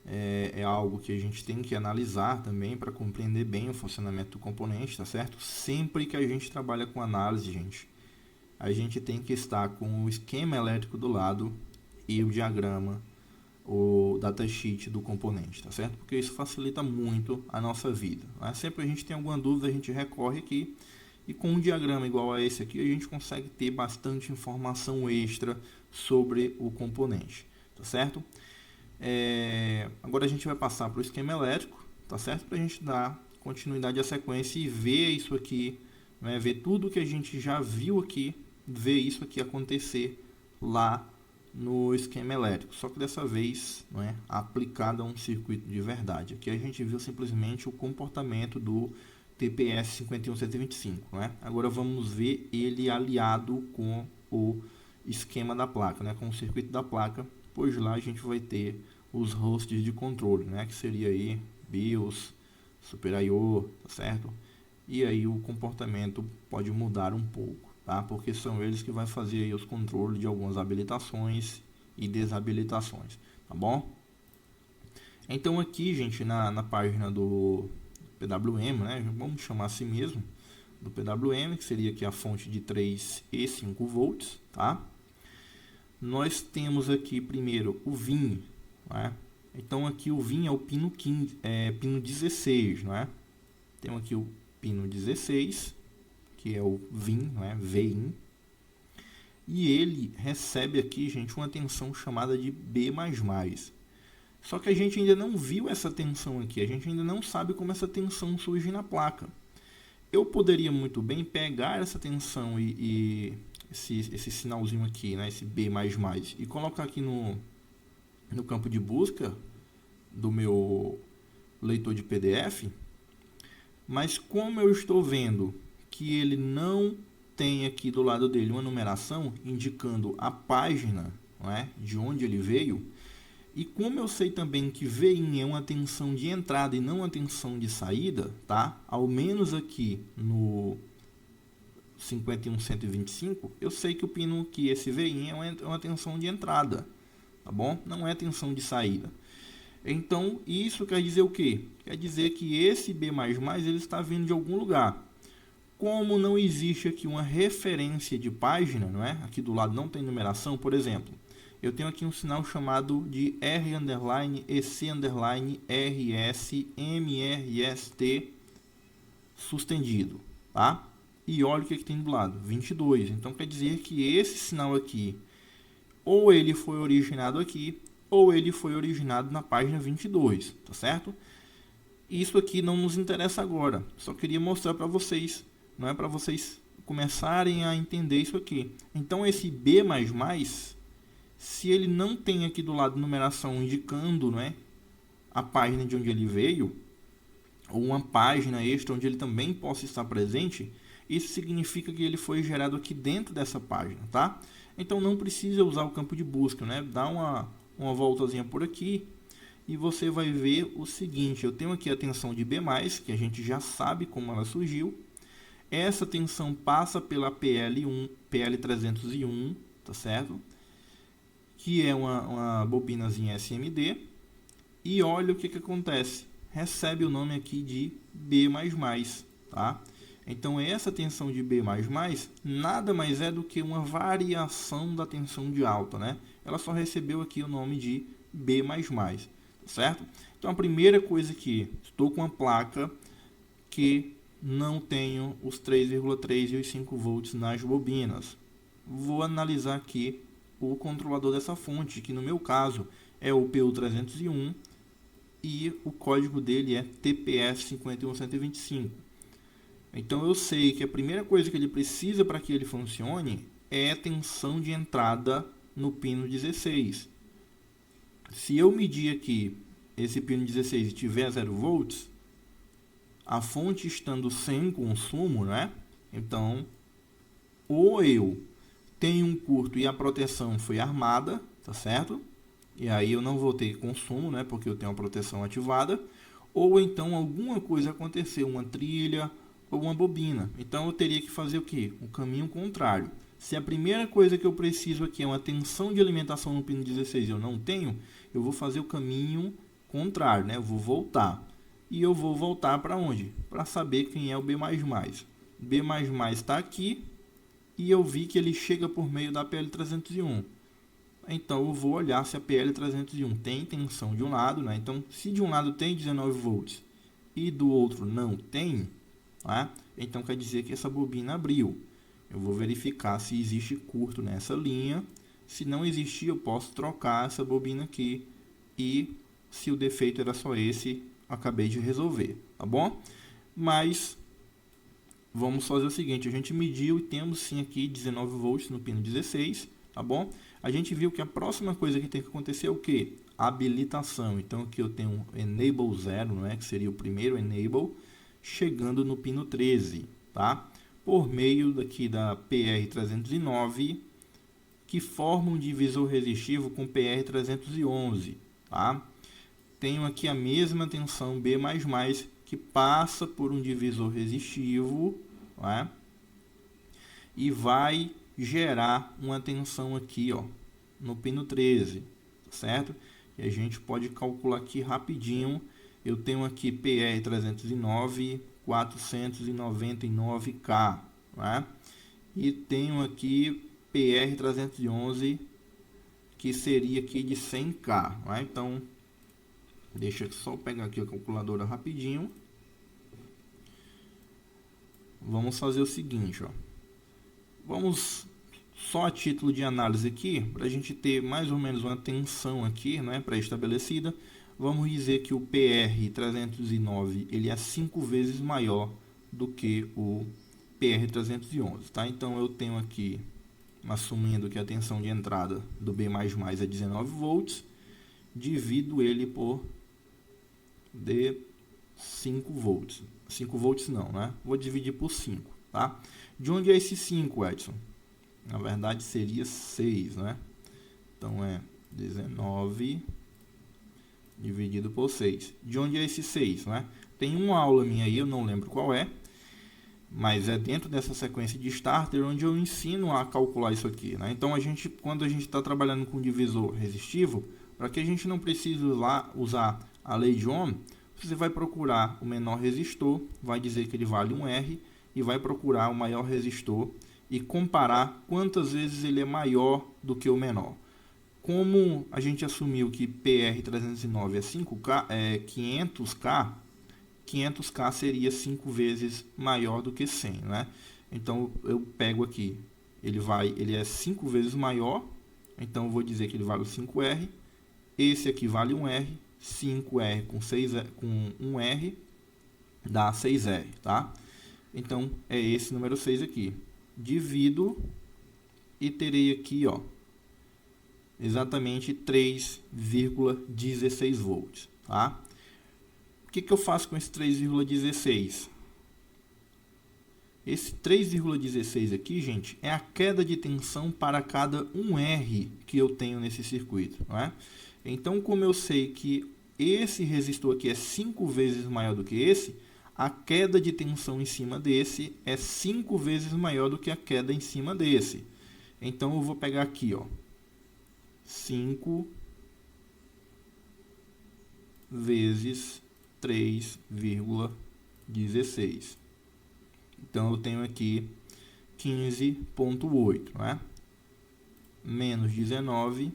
é algo que a gente tem que analisar também para compreender bem o funcionamento do componente, tá certo? Sempre que a gente trabalha com análise, gente, a gente tem que estar com o esquema elétrico do lado e o diagrama, o datasheet do componente, tá certo? Porque isso facilita muito a nossa vida, né? Sempre a gente tem alguma dúvida, a gente recorre aqui e com um diagrama igual a esse aqui, a gente consegue ter bastante informação extra sobre o componente, tá certo? Agora a gente vai passar para o esquema elétrico, tá certo? Para a gente dar continuidade à sequência e ver isso aqui, né? Ver tudo que a gente já viu aqui, ver isso aqui acontecer lá no esquema elétrico, só que dessa vez não é aplicado a um circuito de verdade. Aqui a gente viu simplesmente o comportamento do TPS 51125, né? Agora vamos ver ele aliado com o esquema da placa, né? Com o circuito da placa, pois lá a gente vai ter os hosts de controle, né? Que seria aí BIOS, Super I/O, tá certo? E aí o comportamento pode mudar um pouco, tá? Porque são eles que vai fazer aí os controles de algumas habilitações e desabilitações, tá bom? Então aqui, gente, na página do PWM, né? Vamos chamar assim mesmo, do PWM, que seria aqui a fonte de 3 e 5 volts, tá? Nós temos aqui primeiro o VIN, né? Então aqui o VIN é o pino 15, pino 16, não é? Temos aqui o pino 16, que é o VIN, né? VIN. E ele recebe aqui, gente, uma tensão chamada de B++. Só que a gente ainda não viu essa tensão aqui, a gente ainda não sabe como essa tensão surge na placa. Eu poderia muito bem pegar essa tensão e esse sinalzinho aqui, né, esse B++, e colocar aqui no campo de busca do meu leitor de PDF, mas como eu estou vendo que ele não tem aqui do lado dele uma numeração indicando a página, não é, de onde ele veio. E como eu sei também que VIN é uma tensão de entrada e não uma tensão de saída, tá? Ao menos aqui no 51125, eu sei que o pino que esse VIN é uma tensão de entrada, tá bom? Não é tensão de saída. Então, isso quer dizer o quê? Quer dizer que esse B++ ele está vindo de algum lugar. Como não existe aqui uma referência de página, não é? Aqui do lado não tem numeração, por exemplo, eu tenho aqui um sinal chamado de R_EC_RS_MRST sustendido, tá? E olha o que tem do lado, 22. Então quer dizer que esse sinal aqui, ou ele foi originado aqui, ou ele foi originado na página 22, tá certo? Isso aqui não nos interessa agora, só queria mostrar para vocês, não é para vocês começarem a entender isso aqui. Então esse B++, se ele não tem aqui do lado numeração indicando, não é, a página de onde ele veio, ou uma página extra onde ele também possa estar presente, isso significa que ele foi gerado aqui dentro dessa página, tá? Então não precisa usar o campo de busca, né? Dá uma voltazinha por aqui e você vai ver o seguinte: eu tenho aqui a tensão de B+, que a gente já sabe como ela surgiu. Essa tensão passa pela PL301, tá certo? Que é uma bobinazinha SMD, e olha o que acontece, recebe o nome aqui de B++, tá? Então essa tensão de B++ nada mais é do que uma variação da tensão de alta, né? Ela só recebeu aqui o nome de B++, certo? Então a primeira coisa aqui, estou com uma placa que não tenho os 3,3 e os 5 volts nas bobinas. Vou analisar aqui o controlador dessa fonte, que no meu caso é o PU301 e o código dele é TPS51125. Então eu sei que a primeira coisa que ele precisa para que ele funcione é a tensão de entrada no pino 16. Se eu medir aqui esse pino 16 e tiver 0 volts, a fonte estando sem consumo, né? Então, ou eu tenho um curto e a proteção foi armada, tá certo? E aí eu não vou ter consumo, né? Porque eu tenho a proteção ativada. Ou então alguma coisa aconteceu, uma trilha ou uma bobina. Então eu teria que fazer o quê? O caminho contrário. Se a primeira coisa que eu preciso aqui é uma tensão de alimentação no pino 16 e eu não tenho, eu vou fazer o caminho contrário, né? Eu vou voltar. E eu vou voltar para onde? Para saber quem é o B++. B++ está aqui e eu vi que ele chega por meio da PL301. Então eu vou olhar se a PL301 tem tensão de um lado, né? Então se de um lado tem 19 volts e do outro não tem, né? Então quer dizer que essa bobina abriu. Eu vou verificar se existe curto nessa linha. Se não existir, eu posso trocar essa bobina aqui. E se o defeito era só esse, acabei de resolver, tá bom? Mas vamos fazer o seguinte: a gente mediu e temos sim aqui 19 volts no pino 16, tá bom? A gente viu que a próxima coisa que tem que acontecer é o que? Habilitação. Então aqui eu tenho um enable 0, não é? Que seria o primeiro enable, chegando no pino 13, tá? Por meio daqui da PR309, que forma um divisor resistivo com PR311, tá? Tenho aqui a mesma tensão B++, que passa por um divisor resistivo, né? E vai gerar uma tensão aqui, ó, no pino 13, certo? E a gente pode calcular aqui rapidinho. Eu tenho aqui PR309 499K, né? E tenho aqui PR311 que seria aqui de 100K, né? Então deixa eu só pegar aqui a calculadora rapidinho. Vamos fazer o seguinte, ó. Vamos só a título de análise aqui, para a gente ter mais ou menos uma tensão aqui, né, pré-estabelecida. Vamos dizer que o PR309 ele é 5 vezes maior do que o PR311, tá? Então eu tenho aqui, assumindo que a tensão de entrada do B++ é 19 volts, divido ele por de 5 volts. 5 volts não, né? Vou dividir por 5. tá? De onde é esse 5, Edson? Na verdade, seria 6, né? Então, é 19 dividido por 6. De onde é esse 6, né? Tem uma aula minha aí, eu não lembro qual é, mas é dentro dessa sequência de starter onde eu ensino a calcular isso aqui, né? Então, quando a gente está trabalhando com divisor resistivo, para que a gente não precise usar a lei de Ohm, você vai procurar o menor resistor, vai dizer que ele vale 1 R, e vai procurar o maior resistor e comparar quantas vezes ele é maior do que o menor. Como a gente assumiu que PR309 é 5K, 500K, 500K seria 5 vezes maior do que 100, né? Então eu pego aqui, ele é 5 vezes maior, então eu vou dizer que ele vale 5R, esse aqui vale 1R, 5R com 1R dá 6R, tá? Então é esse número 6 aqui. Divido e terei aqui, ó, exatamente 3,16 volts, tá? O que eu faço com esse 3,16? Esse 3,16 aqui, gente, é a queda de tensão para cada 1R que eu tenho nesse circuito, não é? Então, como eu sei que esse resistor aqui é 5 vezes maior do que esse, a queda de tensão em cima desse é 5 vezes maior do que a queda em cima desse. Então, eu vou pegar aqui, ó, 5 vezes 3,16. Então, eu tenho aqui 15,8, né? Menos 19,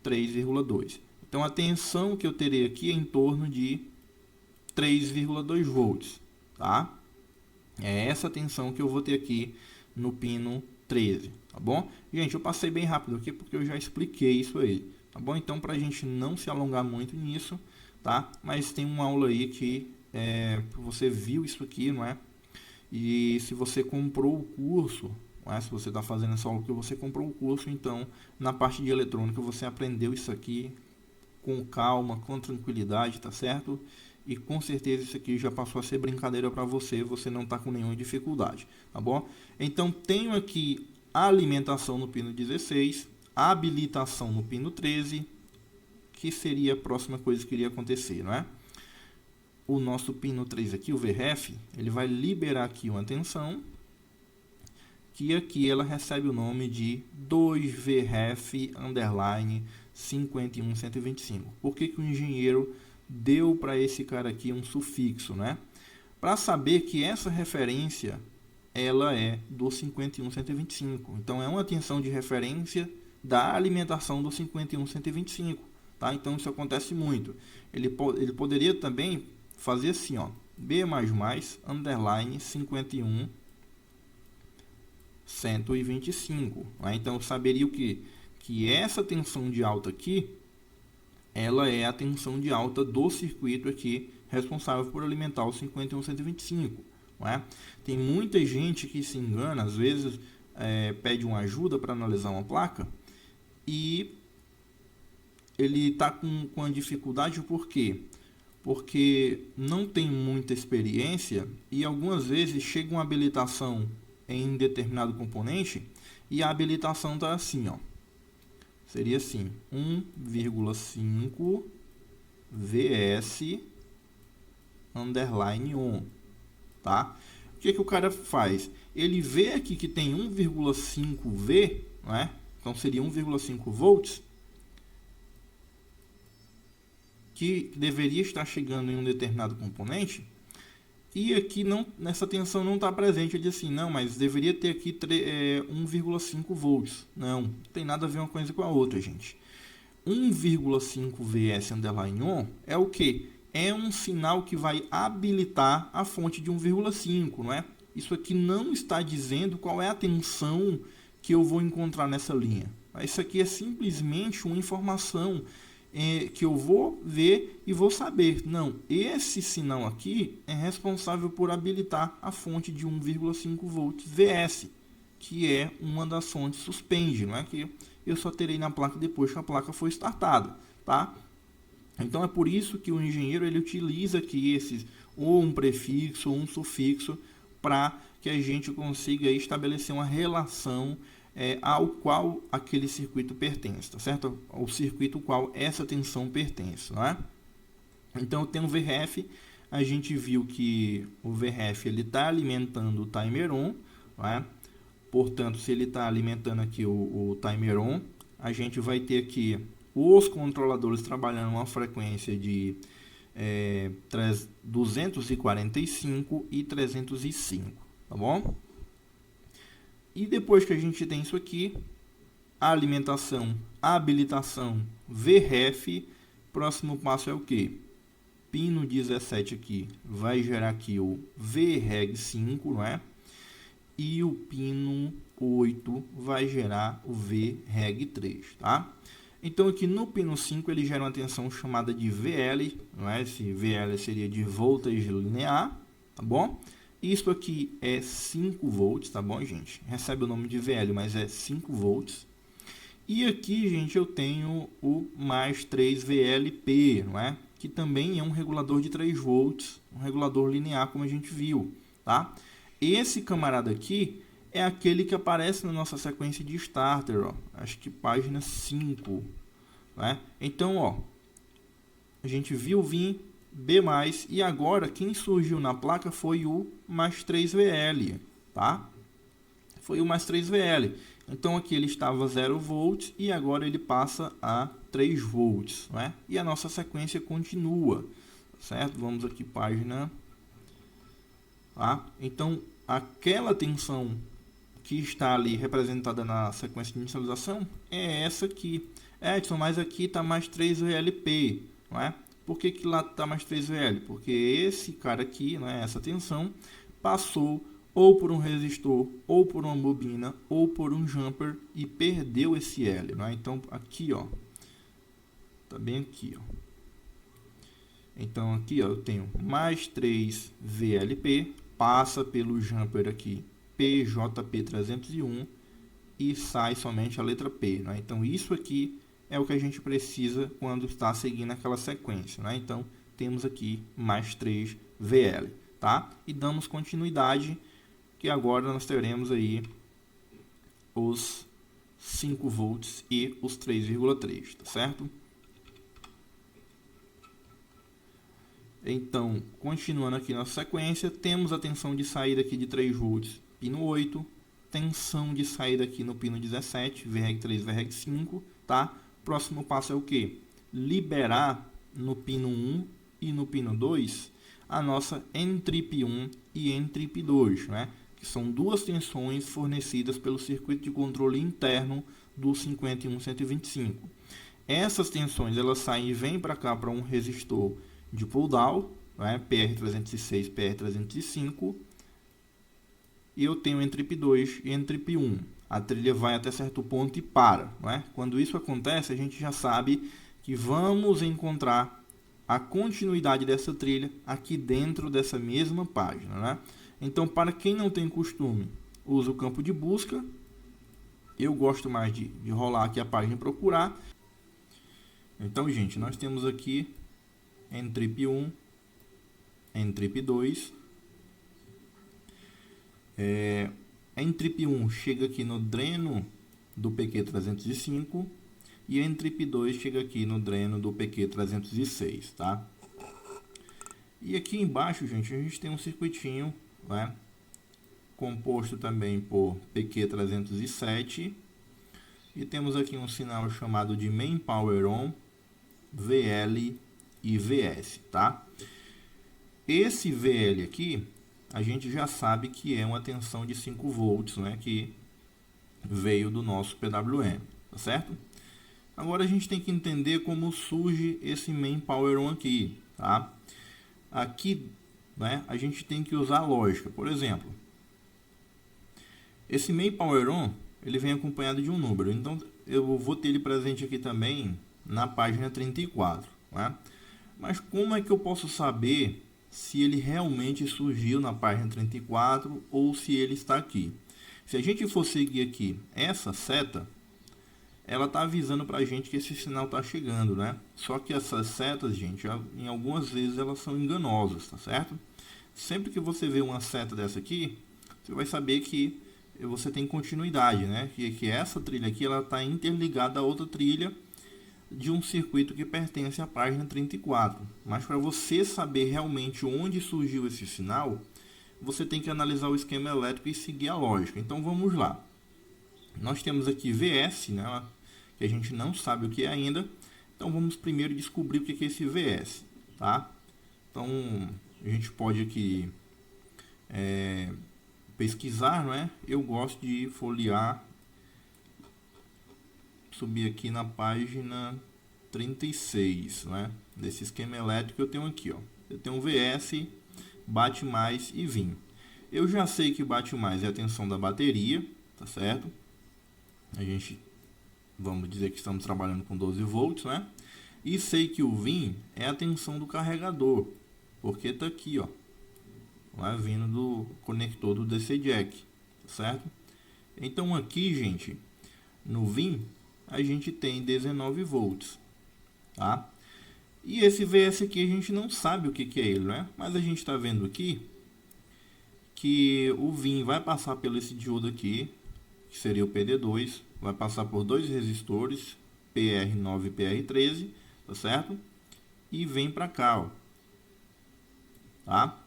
3,2. Então, a tensão que eu terei aqui é em torno de 3,2 volts, tá? É essa tensão que eu vou ter aqui no pino 13, tá bom? Gente, eu passei bem rápido aqui porque eu já expliquei isso aí, tá bom? Então, para a gente não se alongar muito nisso, tá? Mas tem uma aula aí que você viu isso aqui, não é? E se você comprou o curso, não é? Se você está fazendo essa aula que você comprou o curso, então na parte de eletrônica você aprendeu isso aqui com calma, com tranquilidade, tá certo? E com certeza isso aqui já passou a ser brincadeira para você, você não está com nenhuma dificuldade, tá bom? Então tenho aqui a alimentação no pino 16, a habilitação no pino 13, que seria a próxima coisa que iria acontecer, não é? O nosso pino 3 aqui, o VRF, ele vai liberar aqui uma tensão, que aqui ela recebe o nome de 2VRF_51125. Por que o engenheiro deu para esse cara aqui um sufixo, né? Para saber que essa referência ela é do 51125. Então é uma tensão de referência da alimentação do 51125, tá? Então isso acontece muito. Ele poderia também fazer assim, ó, B++_51125, né? Então eu saberia o que essa tensão de alta aqui, ela é a tensão de alta do circuito aqui responsável por alimentar o 51125, não é? Tem muita gente que se engana, às vezes pede uma ajuda para analisar uma placa e ele está com a dificuldade. Por quê? Porque não tem muita experiência e algumas vezes chega uma habilitação em determinado componente e a habilitação está assim, ó. Seria assim, 1,5 VS_ON, tá? O que o cara faz? Ele vê aqui que tem 1,5 V, né? Então seria 1,5 volts, que deveria estar chegando em um determinado componente, e aqui nessa tensão não está presente. Ele diz assim, não, mas deveria ter aqui 1,5 volts. Não tem nada a ver uma coisa com a outra, gente. 1,5 VS_ON é o que? É um sinal que vai habilitar a fonte de 1,5, não é? Isso aqui não está dizendo qual é a tensão que eu vou encontrar nessa linha. Isso aqui é simplesmente uma informação que eu vou ver e vou saber. Não, esse sinal aqui é responsável por habilitar a fonte de 1,5 volts VS, que é uma das fontes suspende, não é? Que eu só terei na placa depois que a placa for startada, tá? Então é por isso que o engenheiro ele utiliza aqui esses, ou um prefixo ou um sufixo, para que a gente consiga estabelecer uma relação ao qual aquele circuito pertence, tá certo? Ao circuito ao qual essa tensão pertence, não é? Então, eu tenho o VRF, a gente viu que o VRF está alimentando o timer on, não é? Portanto, se ele está alimentando aqui o timer on, a gente vai ter aqui os controladores trabalhando uma frequência de 245 e 305, tá bom? E depois que a gente tem isso aqui, a alimentação, a habilitação, VRF, próximo passo é o que? Pino 17 aqui vai gerar aqui o VREG5, não é? E o pino 8 vai gerar o VREG3, tá? Então aqui no pino 5 ele gera uma tensão chamada de VL, não é? Esse VL seria de voltage linear, tá bom? Isso aqui é 5 volts, tá bom, gente? Recebe o nome de VL, mas é 5 volts. E aqui, gente, eu tenho o mais 3 VLP, não é? Que também é um regulador de 3 volts, um regulador linear, como a gente viu, tá? Esse camarada aqui é aquele que aparece na nossa sequência de starter, ó. Acho que página 5, né? Então, ó, a gente viu vir B+, e agora quem surgiu na placa foi o mais 3VL, tá? Foi o mais 3VL. Então aqui ele estava 0 volts e agora ele passa a 3 volts, né? E a nossa sequência continua, certo? Vamos aqui, página. Tá? Então aquela tensão que está ali representada na sequência de inicialização é essa aqui. Edson, mas aqui está mais 3VLP, não é? Por que que lá está mais 3VL? Porque esse cara aqui, né, essa tensão, passou ou por um resistor, ou por uma bobina, ou por um jumper e perdeu esse L. Né? Então, aqui, ó, tá bem aqui, ó. Então, aqui, ó, eu tenho mais 3 VLP, passa pelo jumper aqui, PJP301, e sai somente a letra P. Né? Então, isso aqui é o que a gente precisa quando está seguindo aquela sequência. Né? Então, temos aqui mais 3 VL. Tá? E damos continuidade, que agora nós teremos aí os 5 volts e os 3,3, tá certo? Então, continuando aqui na sequência, temos a tensão de saída aqui de 3 volts, pino 8, tensão de saída aqui no pino 17, VREG3, VREG5, tá? Próximo passo é o que? Liberar no pino 1 e no pino 2 a nossa N-trip 1 e N-trip 2, né? Que são duas tensões fornecidas pelo circuito de controle interno do 51125. Essas tensões elas saem e vêm para cá para um resistor de pull-down, né? PR306, PR305, e eu tenho N-trip 2 e N-trip 1. A trilha vai até certo ponto e para, né? Quando isso acontece, a gente já sabe que vamos encontrar a continuidade dessa trilha aqui dentro dessa mesma página, né? Então, para quem não tem costume, usa o campo de busca. Eu gosto mais de rolar aqui a página e procurar. Então, gente, nós temos aqui N-trip 1, N-trip 2. N-trip 1 chega aqui no dreno do PQ305 e N-trip 2 chega aqui no dreno do PQ306, tá? E aqui embaixo, gente, a gente tem um circuitinho, né, composto também por PQ307 e temos aqui um sinal chamado de Main Power On, VL e VS, tá? Esse VL aqui, a gente já sabe que é uma tensão de 5 volts, né, que veio do nosso PWM, tá certo? Agora a gente tem que entender como surge esse Main Power On aqui, tá? Aqui, né, a gente tem que usar a lógica. Por exemplo, esse Main Power On, ele vem acompanhado de um número. Então, eu vou ter ele presente aqui também na página 34, né? Mas como é que eu posso saber se ele realmente surgiu na página 34 ou se ele está aqui? Se a gente for seguir aqui essa seta, ela está avisando para a gente que esse sinal está chegando, né? Só que essas setas, gente, em algumas vezes elas são enganosas, tá certo? sempre que você vê uma seta dessa aqui, você vai saber que você tem continuidade, né? Que essa trilha aqui ela está interligada a outra trilha de um circuito que pertence à página 34. Mas para você saber realmente onde surgiu esse sinal, você tem que analisar o esquema elétrico e seguir a lógica. Então vamos lá. Nós temos aqui VS, né, que a gente não sabe o que é ainda. Então vamos primeiro descobrir o que é esse VS, tá? Então a gente pode aqui pesquisar, não é? Eu gosto de folhear, subir aqui na página 36, né? Desse esquema elétrico eu tenho aqui, ó. Eu tenho um VS, bate mais e VIN. Eu já sei que bate mais é a tensão da bateria, tá certo? A gente, vamos dizer que estamos trabalhando com 12 volts, né? E sei que o VIN é a tensão do carregador, porque tá aqui, ó, vindo do conector do DC Jack, tá certo? Então aqui, gente, no VIN a gente tem 19 volts, tá? E esse VS aqui a gente não sabe o que é ele, né? Mas a gente está vendo aqui que o VIN vai passar pelo esse diodo aqui, que seria o PD2, vai passar por dois resistores, PR9 e PR13, tá certo? E vem para cá, ó, tá?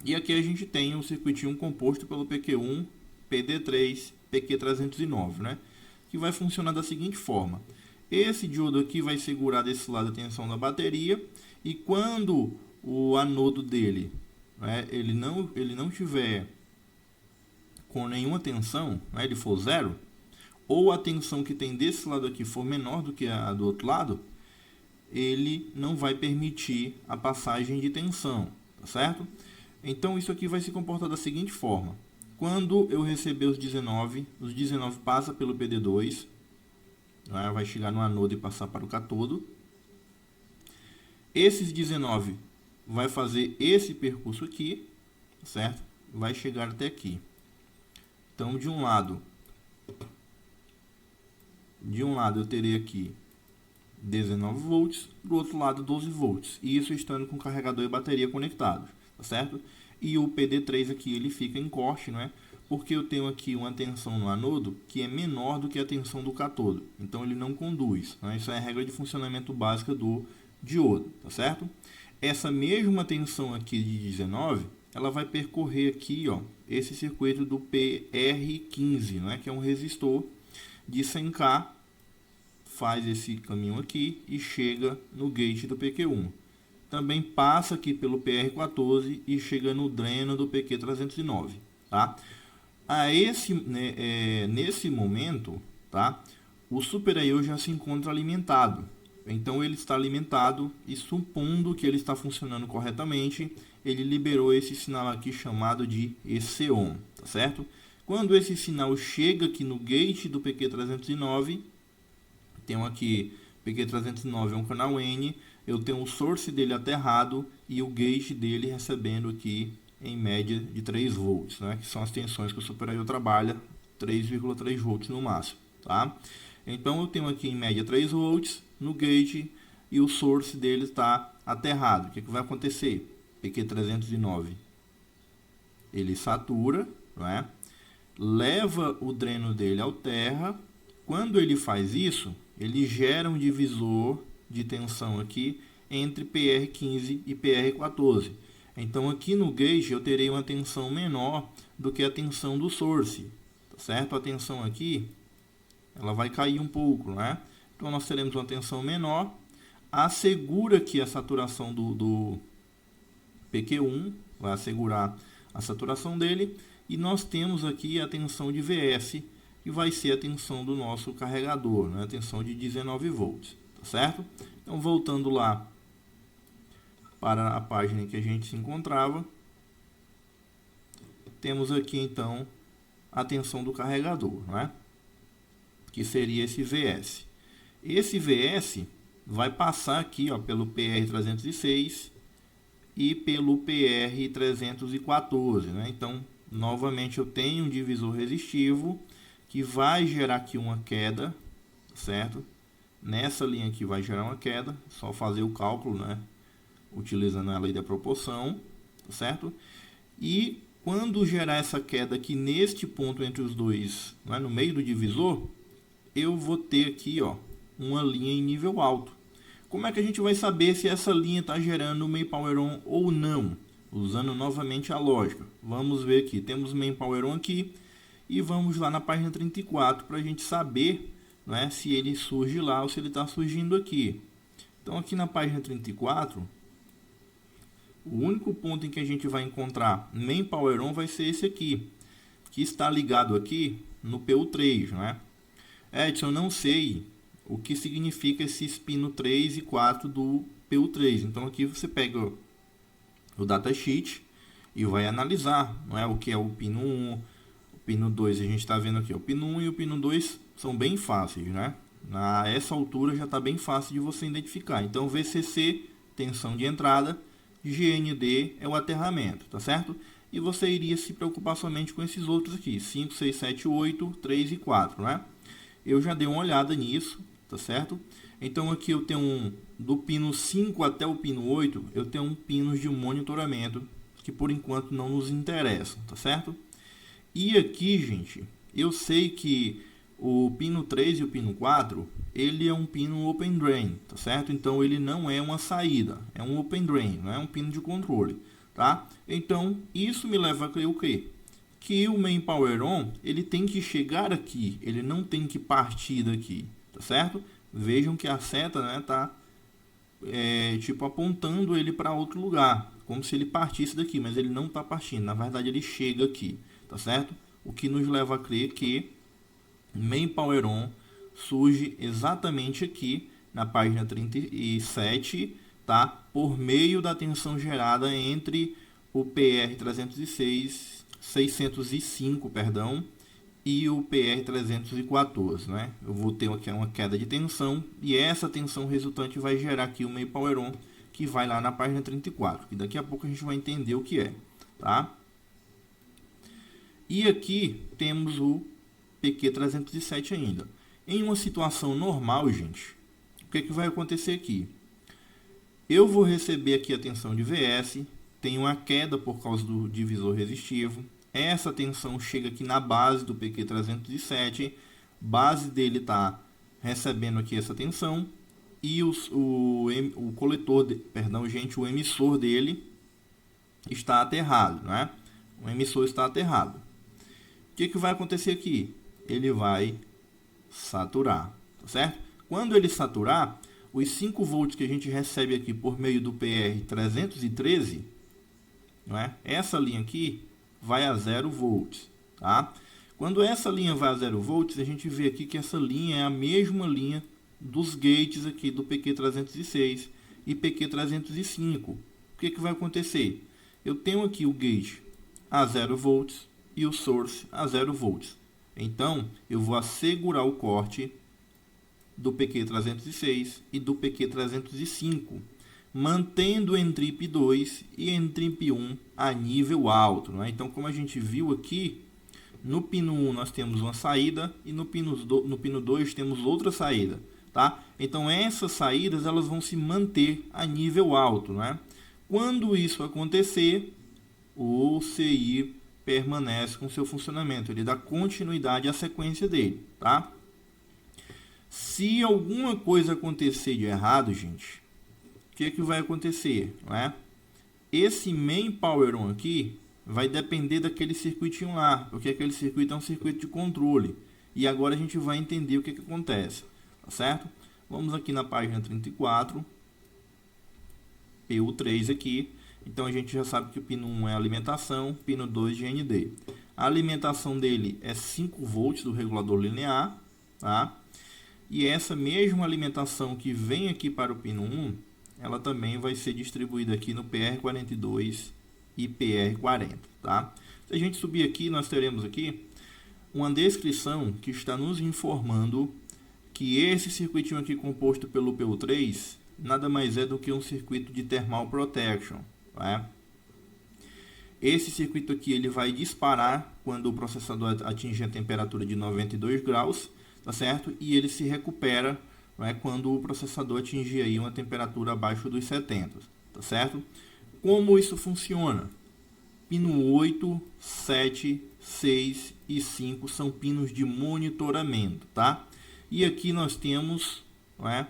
E aqui a gente tem um circuitinho composto pelo PQ1, PD3, PQ309, né? Que vai funcionar da seguinte forma. Esse diodo aqui vai segurar desse lado a tensão da bateria, e quando o anodo dele, né, ele não tiver com nenhuma tensão, né, ele for zero, ou a tensão que tem desse lado aqui for menor do que a do outro lado, ele não vai permitir a passagem de tensão, tá certo? Então isso aqui vai se comportar da seguinte forma. Quando eu receber os 19 passa pelo PD2, né, vai chegar no anodo e passar para o cátodo. Esses 19 vai fazer esse percurso aqui, certo? Vai chegar até aqui. Então de um lado eu terei aqui 19 volts, do outro lado 12 volts. E isso estando com carregador e bateria conectados, tá certo? E o PD3 aqui ele fica em corte, né? Porque eu tenho aqui uma tensão no anodo que é menor do que a tensão do cátodo. Então ele não conduz, né? Isso é a regra de funcionamento básica do diodo, tá certo? Essa mesma tensão aqui de 19, ela vai percorrer aqui, ó, esse circuito do PR15, né? Que é um resistor de 100K, faz esse caminho aqui e chega no gate do PQ1. Também passa aqui pelo PR14 e chega no dreno do PQ309, tá? Nesse momento, tá, o Super I/O já se encontra alimentado. Então ele está alimentado e, supondo que ele está funcionando corretamente, ele liberou esse sinal aqui chamado de EC-ON, tá certo? Quando esse sinal chega aqui no gate do PQ309, tenho aqui PQ309 é um canal N, eu tenho o source dele aterrado e o gate dele recebendo aqui em média de 3 volts, né? Que são as tensões que o Super I/O trabalha, 3,3 volts no máximo, tá? Então eu tenho aqui em média 3 volts no gate e o source dele está aterrado. O que vai acontecer? PQ309 ele satura, né? Leva o dreno dele ao terra. Quando ele faz isso, ele gera um divisor de tensão aqui entre PR15 e PR14. Então aqui no gate eu terei uma tensão menor do que a tensão do source, tá certo? A tensão aqui ela vai cair um pouco, né? Então nós teremos uma tensão menor, assegura que a saturação do PQ1 vai assegurar a saturação dele, e nós temos aqui a tensão de VS, que vai ser a tensão do nosso carregador, né? A tensão de 19 volts, tá certo? Então voltando lá para a página em que a gente se encontrava, temos aqui então a tensão do carregador, né? Que seria esse VS. Esse VS vai passar aqui, ó, pelo PR306 e pelo PR314, né? Então, novamente eu tenho um divisor resistivo que vai gerar aqui uma queda, certo? Nessa linha aqui vai gerar uma queda, só fazer o cálculo, né? Utilizando a lei da proporção, tá certo? E quando gerar essa queda aqui neste ponto entre os dois, né, no meio do divisor, eu vou ter aqui, ó, uma linha em nível alto. Como é que a gente vai saber se essa linha está gerando main power on ou não? Usando novamente a lógica. Vamos ver aqui, temos main power on aqui e vamos lá na página 34 para a gente saber, né, se ele surge lá ou se ele está surgindo aqui. Então aqui na página 34, o único ponto em que a gente vai encontrar main power on vai ser esse aqui, que está ligado aqui no PU3, né? Edson, não sei o que significa esses pino 3 e 4 do PU3. Então aqui você pega o datasheet e vai analisar, não é, o que é o pino 1, o pino 2, a gente está vendo aqui, o pino 1 e o pino 2 são bem fáceis, né? A essa altura já está bem fácil de você identificar. Então VCC, tensão de entrada, GND é o aterramento, tá certo? E você iria se preocupar somente com esses outros aqui, 5, 6, 7, 8, 3 e 4, né? Eu já dei uma olhada nisso, tá certo? Então aqui eu tenho do pino 5 até o pino 8, eu tenho pinos de monitoramento que por enquanto não nos interessam, tá certo? E aqui, gente, eu sei que o pino 3 e o pino 4, ele é um pino open drain, tá certo? Então ele não é uma saída, é um open drain, não é um pino de controle, tá? Então isso me leva a crer o quê? Que o main power on, ele tem que chegar aqui, ele não tem que partir daqui, tá certo? Vejam que a seta, né, tá tipo apontando ele para outro lugar, como se ele partisse daqui, mas ele não está partindo, na verdade ele chega aqui, tá certo? O que nos leva a crer que main power on surge exatamente aqui na página 37, tá? Por meio da tensão gerada entre o PR-605, perdão, e o PR-314, né? Eu vou ter aqui uma queda de tensão e essa tensão resultante vai gerar aqui o main power on, que vai lá na página 34, que daqui a pouco a gente vai entender o que é, tá? E aqui temos o PQ307 ainda. Em uma situação normal, gente, o que vai acontecer aqui? Eu vou receber aqui a tensão de VS, tem uma queda por causa do divisor resistivo. Essa tensão chega aqui na base do PQ307, base dele está recebendo aqui essa tensão e o coletor, o emissor dele está aterrado, né? O emissor está aterrado. O que vai acontecer aqui? Ele vai saturar, tá certo? Quando ele saturar, os 5 volts que a gente recebe aqui por meio do PR313, não é? Essa linha aqui vai a 0 volts, tá? Quando essa linha vai a 0 volts, a gente vê aqui que essa linha é a mesma linha dos gates aqui do PQ306 e PQ305. O que vai acontecer? Eu tenho aqui o gate a 0 volts e o source a 0 volts. Então, eu vou assegurar o corte do PQ306 e do PQ305, mantendo o Entrip 2 e Entrip 1 a nível alto, né? Então, como a gente viu aqui, no pino 1 nós temos uma saída e no pino 2 temos outra saída, tá? Então, essas saídas elas vão se manter a nível alto, né? Quando isso acontecer, o CI permanece com seu funcionamento, ele dá continuidade à sequência dele, tá? Se alguma coisa acontecer de errado, gente, o que vai acontecer, né? Esse main power on aqui vai depender daquele circuitinho lá, porque aquele circuito é um circuito de controle. E agora a gente vai entender o que acontece, tá certo? Vamos aqui na página 34, PU3 aqui. Então a gente já sabe que o pino 1 é alimentação, pino 2 GND. A alimentação dele é 5 volts do regulador linear, tá? E essa mesma alimentação que vem aqui para o pino 1, ela também vai ser distribuída aqui no PR42 e PR40, tá? Se a gente subir aqui, nós teremos aqui uma descrição que está nos informando que esse circuitinho aqui composto pelo PU3 nada mais é do que um circuito de thermal protection, né? Esse circuito aqui ele vai disparar quando o processador atingir a temperatura de 92 graus, tá certo? E ele se recupera, né, quando o processador atingir aí uma temperatura abaixo dos 70, tá certo? Como isso funciona? Pino 8, 7, 6 e 5 são pinos de monitoramento, tá? E aqui nós temos, não é,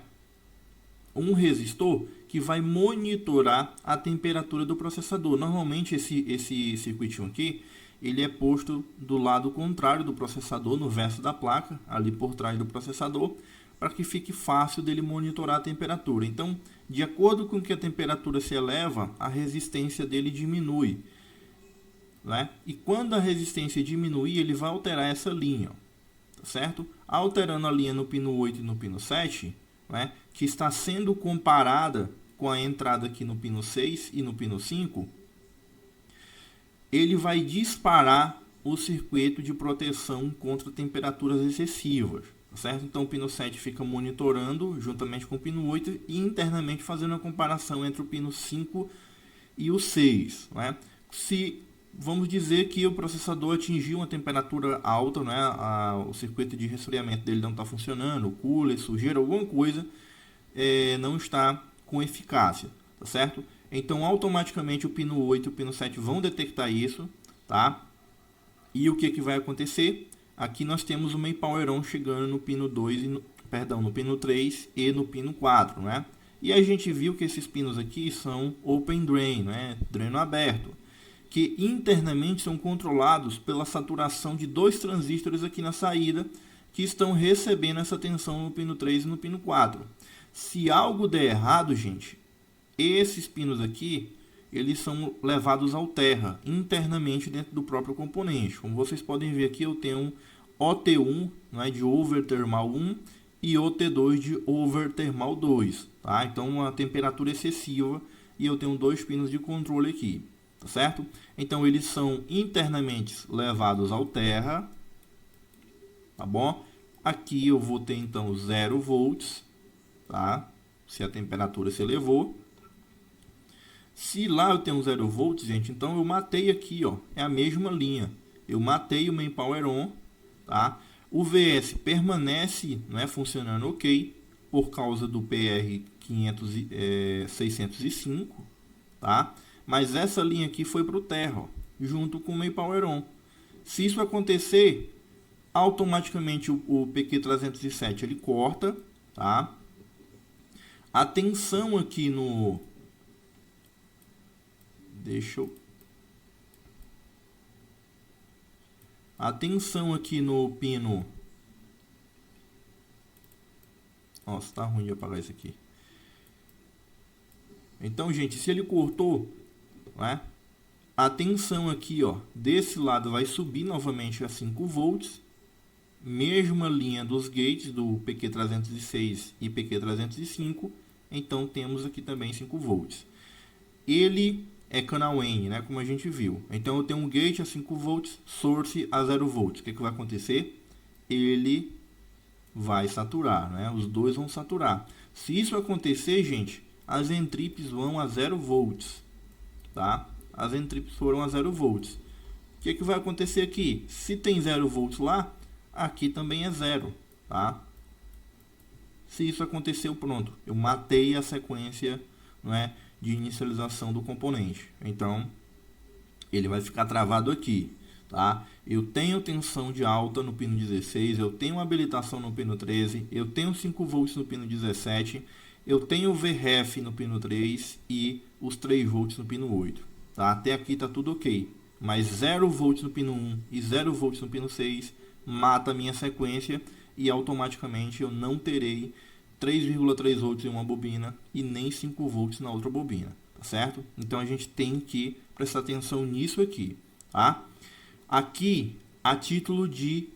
um resistor que vai monitorar a temperatura do processador. Normalmente esse circuitinho aqui, ele é posto do lado contrário do processador, no verso da placa, ali por trás do processador, para que fique fácil dele monitorar a temperatura. Então, de acordo com que a temperatura se eleva, a resistência dele diminui, né? E quando a resistência diminuir, ele vai alterar essa linha, tá certo? Alterando a linha no pino 8 e no pino 7, né, que está sendo comparada com a entrada aqui no pino 6 e no pino 5, ele vai disparar o circuito de proteção contra temperaturas excessivas, tá certo? Então o pino 7 fica monitorando juntamente com o pino 8 e internamente fazendo a comparação entre o pino 5 e o 6, né? Se vamos dizer que o processador atingiu uma temperatura alta, né? O circuito de resfriamento dele não está funcionando, o cooler, sujeira, alguma coisa não está com eficácia, tá certo? Então automaticamente o pino 8 e o pino 7 vão detectar isso, tá? E o que vai acontecer? Aqui nós temos o main power on chegando no pino 2 e no pino 3 e no pino 4, né? E a gente viu que esses pinos aqui são open drain, né? Dreno aberto, que internamente são controlados pela saturação de 2 transistores aqui na saída, que estão recebendo essa tensão no pino 3 e no pino 4. Se algo der errado, gente, esses pinos aqui, eles são levados ao terra, internamente dentro do próprio componente. Como vocês podem ver aqui, eu tenho um OT1, né, de over thermal 1 e OT2 de over thermal 2. Tá? Então, uma temperatura excessiva e eu tenho 2 pinos de controle aqui. Tá certo? Então, eles são internamente levados ao terra. Tá bom? Aqui eu vou ter, então, 0 volts. Tá? Se a temperatura se elevou. Se lá eu tenho 0 volts, gente, então eu matei aqui, ó, é a mesma linha. Eu matei o main power on, tá? O VS permanece, né, funcionando ok, por causa do PR 605, tá? Mas essa linha aqui foi para o terra, ó, junto com o main power on. Se isso acontecer, automaticamente o PQ307 ele corta, tá? A tensão aqui no... A tensão aqui no pino... Nossa, tá ruim de apagar isso aqui. Então, gente, se ele cortou, né, a tensão aqui, ó, desse lado vai subir novamente a 5 volts. Mesma linha dos gates do PQ306 e PQ305. Então, temos aqui também 5 volts. Ele é canal N, né, como a gente viu. Então, eu tenho um gate a 5 volts, source a 0 volts. O que vai acontecer? Ele vai saturar, né? Os dois vão saturar. Se isso acontecer, gente, as entrips vão a 0 volts, tá? As entrips foram a 0 volts. O que vai acontecer aqui? Se tem 0 volts lá, aqui também é 0, tá? Se isso aconteceu, pronto, eu matei a sequência, não é, de inicialização do componente. Então, ele vai ficar travado aqui, tá? Eu tenho tensão de alta no pino 16, eu tenho habilitação no pino 13, eu tenho 5 volts no pino 17, eu tenho VRF no pino 3 e os 3 volts no pino 8, tá? Até aqui tá tudo ok, mas 0 volts no pino 1 e 0 volts no pino 6 mata a minha sequência e automaticamente eu não terei 3,3 volts em uma bobina e nem 5 volts na outra bobina, tá certo? Então a gente tem que prestar atenção nisso aqui, tá? Aqui, a título de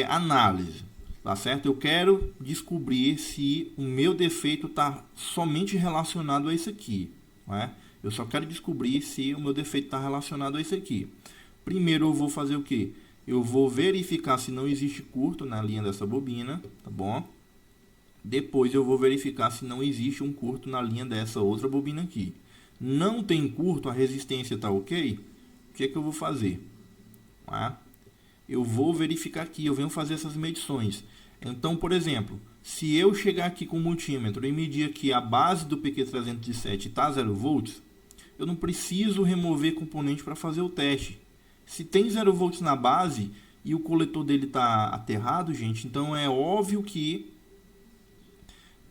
análise, tá certo? Eu quero descobrir se o meu defeito está somente relacionado a isso aqui, né? Eu só quero descobrir se o meu defeito está relacionado a isso aqui. Primeiro eu vou fazer o quê? Eu vou verificar se não existe curto na linha dessa bobina, tá bom? Depois eu vou verificar se não existe um curto na linha dessa outra bobina aqui. Não tem curto, a resistência está ok? O que eu vou fazer? Eu vou verificar aqui, eu venho fazer essas medições. Então, por exemplo, se eu chegar aqui com o multímetro e medir aqui a base do PQ307 está 0 volts, eu não preciso remover componente para fazer o teste. Se tem 0 volts na base e o coletor dele está aterrado, gente, então é óbvio que...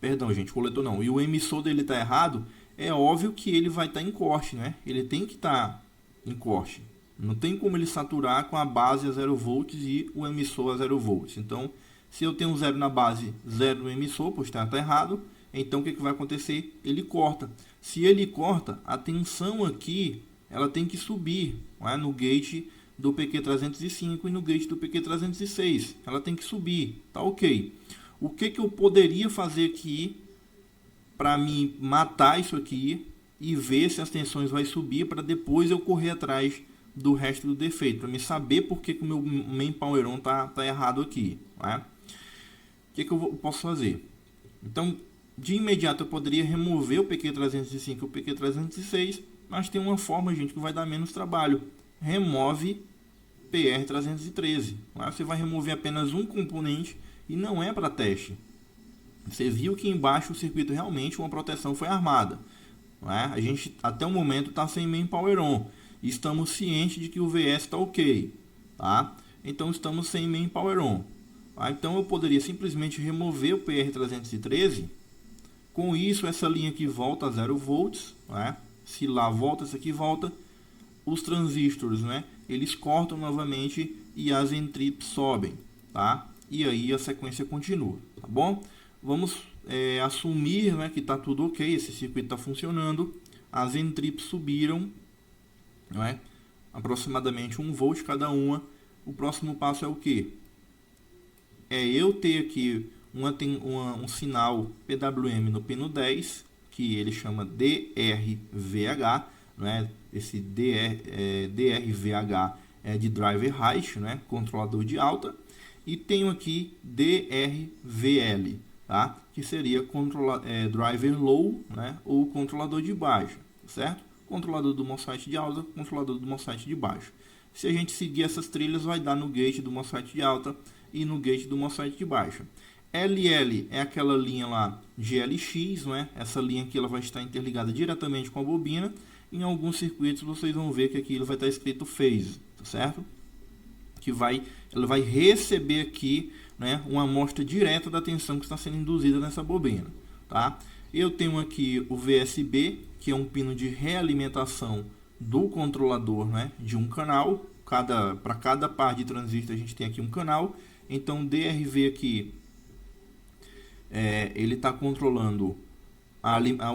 Perdão, gente, coletor não. E o emissor dele está errado, é óbvio que ele vai estar em corte, né? Ele tem que estar em corte. Não tem como ele saturar com a base a 0 volts e o emissor a 0 volts. Então, se eu tenho 0 na base, 0 no emissor, pois está errado, então o que vai acontecer? Ele corta. Se ele corta, a tensão aqui ela tem que subir, não é? No gate do PQ305 e no gate do PQ306. Ela tem que subir, tá ok. O que eu poderia fazer aqui para me matar isso aqui e ver se as tensões vai subir para depois eu correr atrás do resto do defeito, para me saber por que o meu main power on tá errado aqui, né? O que eu posso fazer? Então, de imediato eu poderia remover o PQ305 e o PQ306, mas tem uma forma, gente, que vai dar menos trabalho. Remove PR313. Né? Você vai remover apenas um componente e não é para teste. Você viu que embaixo o circuito realmente uma proteção foi armada. Né? A gente até o momento está sem main power on. Estamos cientes de que o VS está ok. Tá? Então estamos sem main power on. Tá? Então eu poderia simplesmente remover o PR313. Com isso, essa linha aqui volta a 0 volts. Né? Se lá volta, essa aqui volta. Os transistores, né? Eles cortam novamente e as entrips sobem. Tá? E aí a sequência continua. Tá bom? Vamos assumir, né, que está tudo ok. Esse circuito está funcionando. As entrips subiram. Não é? Aproximadamente 1 volt cada uma. O próximo passo é o que? É eu ter aqui um sinal PWM no pino 10, que ele chama DRVH, né? Esse DRVH é de driver height, né? Controlador de alta, e tenho aqui DRVL, tá? Que seria driver low, né? Ou controlador de baixa, certo? Controlador do MOSFET de alta, controlador do MOSFET de baixa. Se a gente seguir essas trilhas, vai dar no gate do MOSFET de alta e no gate do MOSFET de baixa. LL é aquela linha lá GLX, não é? Essa linha aqui ela vai estar interligada diretamente com a bobina. Em alguns circuitos vocês vão ver que aqui vai estar escrito phase, tá certo? Ela vai receber aqui, né, uma amostra direta da tensão que está sendo induzida nessa bobina, tá? Eu tenho aqui o VSB, que é um pino de realimentação do controlador, né, de um canal. Para cada par de transistor a gente tem aqui um canal. Então o DRV aqui ele está controlando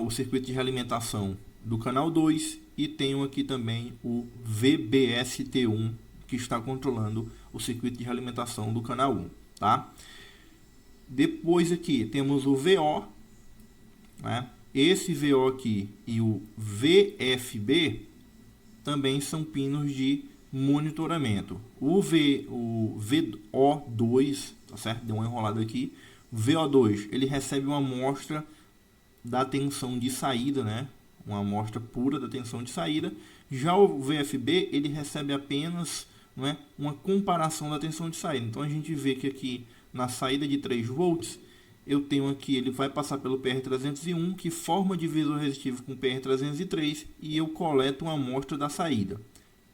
o circuito de realimentação do canal 2, e tenho aqui também o VBST1 que está controlando o circuito de realimentação do canal 1, tá? Depois aqui temos o VO, né? Esse VO aqui e o VFB também são pinos de monitoramento. O VO2, tá certo? Deu uma enrolada aqui. O VO2, ele recebe uma amostra da tensão de saída, né? Uma amostra pura da tensão de saída. Já o VFB, ele recebe apenas, não é, uma comparação da tensão de saída. Então a gente vê que aqui na saída de 3 volts, eu tenho aqui, ele vai passar pelo PR301, que forma divisor resistivo com o PR303, e eu coleto uma amostra da saída.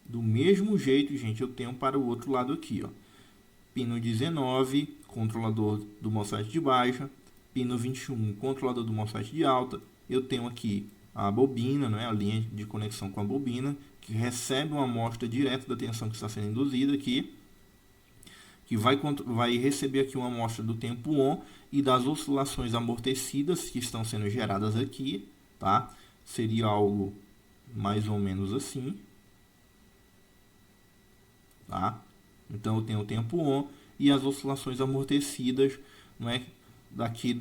Do mesmo jeito, gente, eu tenho para o outro lado aqui, ó. Pino 19, controlador do MOSFET de baixa. Pino 21, controlador do MOSFET de alta. Eu tenho aqui a bobina, né, a linha de conexão com a bobina, que recebe uma amostra direta da tensão que está sendo induzida aqui, que vai receber aqui uma amostra do tempo ON e das oscilações amortecidas que estão sendo geradas aqui, tá? Seria algo mais ou menos assim, tá? Então eu tenho o tempo ON e as oscilações amortecidas, não é? Daqui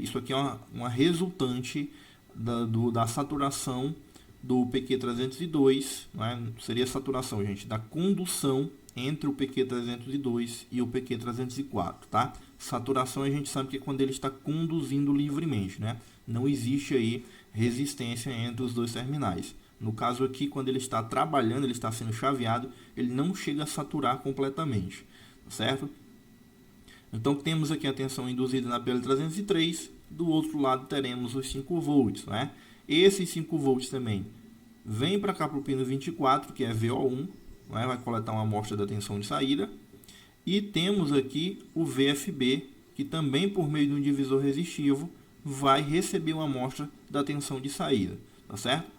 isso aqui é uma resultante da saturação do PQ302, não é? Seria a saturação, gente, da condução entre o PQ302 e o PQ304, tá? Saturação a gente sabe que é quando ele está conduzindo livremente, né? Não existe aí resistência entre os dois terminais. No caso aqui, quando ele está trabalhando, ele está sendo chaveado, ele não chega a saturar completamente, certo? Então temos aqui a tensão induzida na PL303, do outro lado teremos os 5 volts, né? Esses 5 volts também vem para cá para o pino 24, que é VO1, né? Vai coletar uma amostra da tensão de saída. E temos aqui o VFB, que também por meio de um divisor resistivo vai receber uma amostra da tensão de saída, tá certo?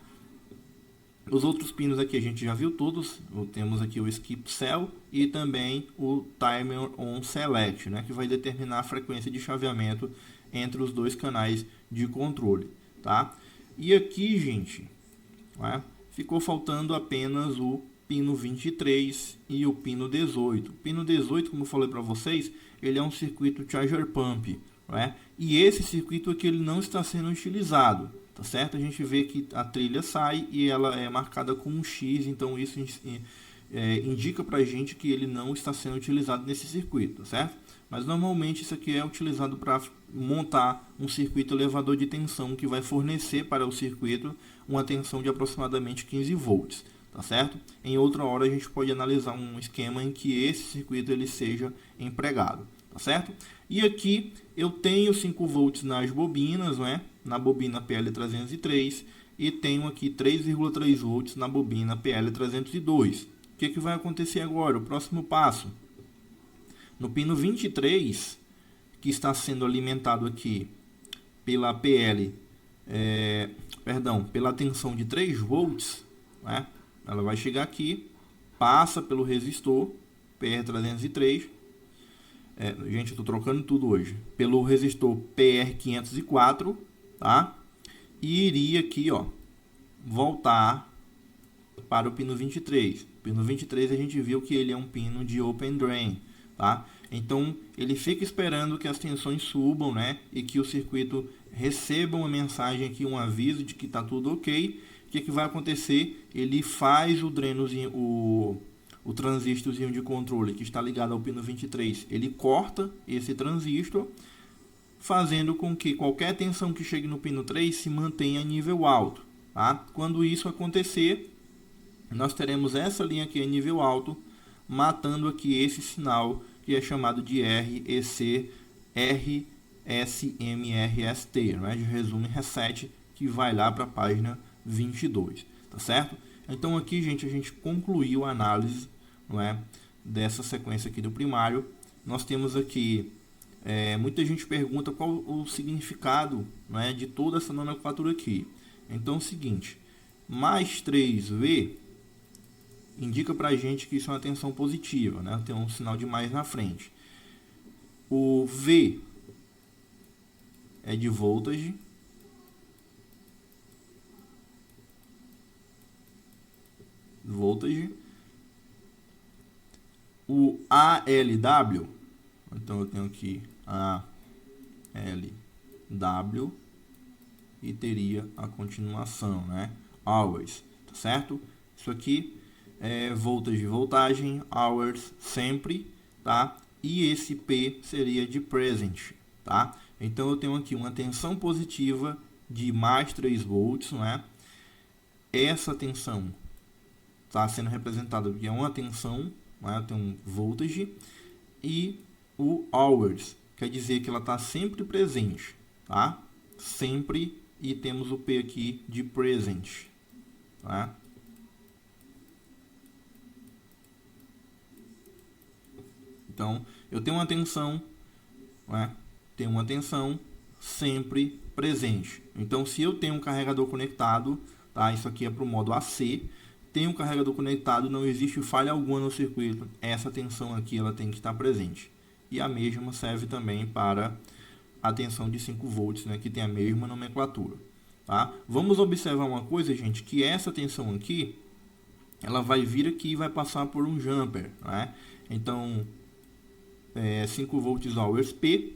Os outros pinos aqui a gente já viu todos, temos aqui o Skip Cell e também o Timer On Select, né, que vai determinar a frequência de chaveamento entre os dois canais de controle, tá? E aqui, gente, né, ficou faltando apenas o pino 23 e o pino 18. O pino 18, como eu falei para vocês, ele é um circuito Charger Pump, né? E esse circuito aqui ele não está sendo utilizado, tá certo? A gente vê que a trilha sai e ela é marcada com um X, então isso indica para a gente que ele não está sendo utilizado nesse circuito, tá certo? Mas normalmente isso aqui é utilizado para montar um circuito elevador de tensão que vai fornecer para o circuito uma tensão de aproximadamente 15 volts, tá certo? Em outra hora a gente pode analisar um esquema em que esse circuito ele seja empregado, tá certo? E aqui eu tenho 5 volts nas bobinas, né? Na bobina PL303 e tenho aqui 3,3 volts na bobina PL302. O que vai acontecer agora? O próximo passo. No pino 23, que está sendo alimentado aqui pela pela tensão de 3 volts, né? Ela vai chegar aqui, passa pelo resistor PR303, gente, eu estou trocando tudo hoje, pelo resistor PR504, tá? E iria aqui, ó, voltar para o pino 23. O pino 23 a gente viu que ele é um pino de Open Drain, tá? Então ele fica esperando que as tensões subam, né? E que o circuito receba uma mensagem aqui, um aviso de que está tudo ok. O que vai acontecer? Ele faz o drenozinho, o transistorzinho de controle que está ligado ao pino 23, ele corta esse transistor, fazendo com que qualquer tensão que chegue no pino 3 se mantenha em nível alto, tá? Quando isso acontecer, nós teremos essa linha aqui em nível alto, matando aqui esse sinal que é chamado de REC RSMRST, né? De resumo e reset, que vai lá para a página 22, tá certo? Então aqui, gente, a gente concluiu a análise, não é, dessa sequência aqui do primário. Nós temos aqui, muita gente pergunta qual o significado, não é, de toda essa nomenclatura aqui. Então é o seguinte, mais 3V indica para a gente que isso é uma tensão positiva, né? Tem um sinal de mais na frente. O V é de voltage. O ALW, então eu tenho aqui ALW e teria a continuação, né? Hours, tá certo? Isso aqui é voltagem, hours, sempre, tá? E esse P seria de present, tá? Então eu tenho aqui uma tensão positiva de mais 3 volts, não é? Essa tensão está sendo representada porque é uma tensão, né? Tem um voltage, e o hours quer dizer que ela está sempre presente, tá? Sempre, e temos o P aqui de present, tá? Então eu tenho uma tensão, né? Tenho uma tensão sempre presente. Então se eu tenho um carregador conectado, tá? Isso aqui é para o modo AC. Tem um carregador conectado, não existe falha alguma no circuito, essa tensão aqui ela tem que estar presente. E a mesma serve também para a tensão de 5 volts, né, que tem a mesma nomenclatura, tá? Vamos observar uma coisa, gente, que essa tensão aqui, ela vai vir aqui e vai passar por um jumper, né? Então, 5 volts hours P,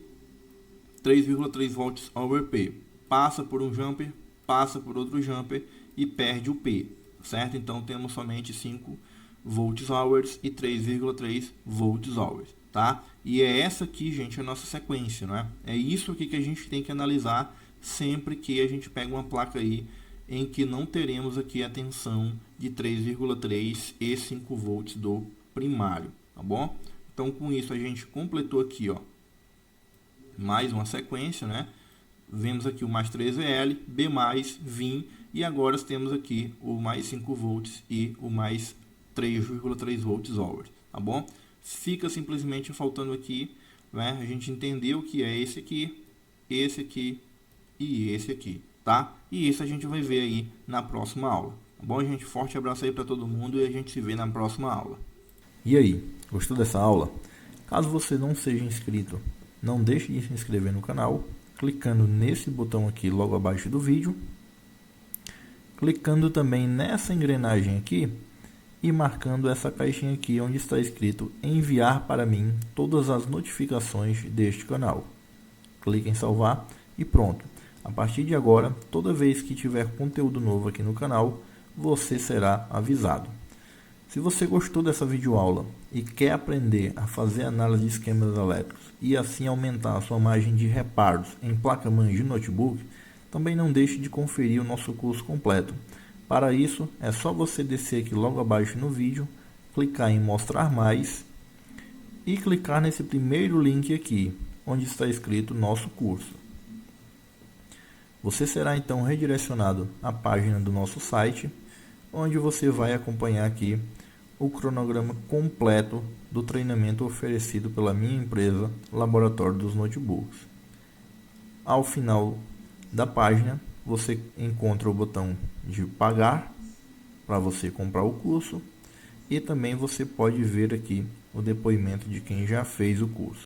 3,3 volts hour P. Passa por um jumper, passa por outro jumper e perde o P. Certo? Então temos somente 5 volts hours e 3,3 volts hours, tá? E é essa aqui, gente, a nossa sequência, né? É isso aqui que a gente tem que analisar sempre que a gente pega uma placa aí em que não teremos aqui a tensão de 3,3 e 5 volts do primário, tá bom? Então com isso a gente completou aqui, ó, mais uma sequência, né? Vemos aqui o mais 3VL, B+, VIN, E agora temos aqui o mais 5 volts e o mais 3,3 volts hour, tá bom? Fica simplesmente faltando aqui, né, a gente entender o que é esse aqui e esse aqui, tá? E isso a gente vai ver aí na próxima aula, tá bom, gente? Forte abraço aí para todo mundo e a gente se vê na próxima aula. E aí, gostou dessa aula? Caso você não seja inscrito, não deixe de se inscrever no canal, clicando nesse botão aqui logo abaixo do vídeo, clicando também nessa engrenagem aqui e marcando essa caixinha aqui onde está escrito enviar para mim todas as notificações deste canal. Clique em salvar e pronto. A partir de agora, toda vez que tiver conteúdo novo aqui no canal, você será avisado. Se você gostou dessa videoaula e quer aprender a fazer análise de esquemas elétricos e assim aumentar a sua margem de reparos em placa-mãe de notebook, também não deixe de conferir o nosso curso completo. Para isso, é só você descer aqui logo abaixo no vídeo, clicar em mostrar mais e clicar nesse primeiro link aqui, onde está escrito nosso curso. Você será então redirecionado à página do nosso site, onde você vai acompanhar aqui o cronograma completo do treinamento oferecido pela minha empresa Laboratório dos Notebooks. Ao final da página, você encontra o botão de pagar para você comprar o curso e também você pode ver aqui o depoimento de quem já fez o curso.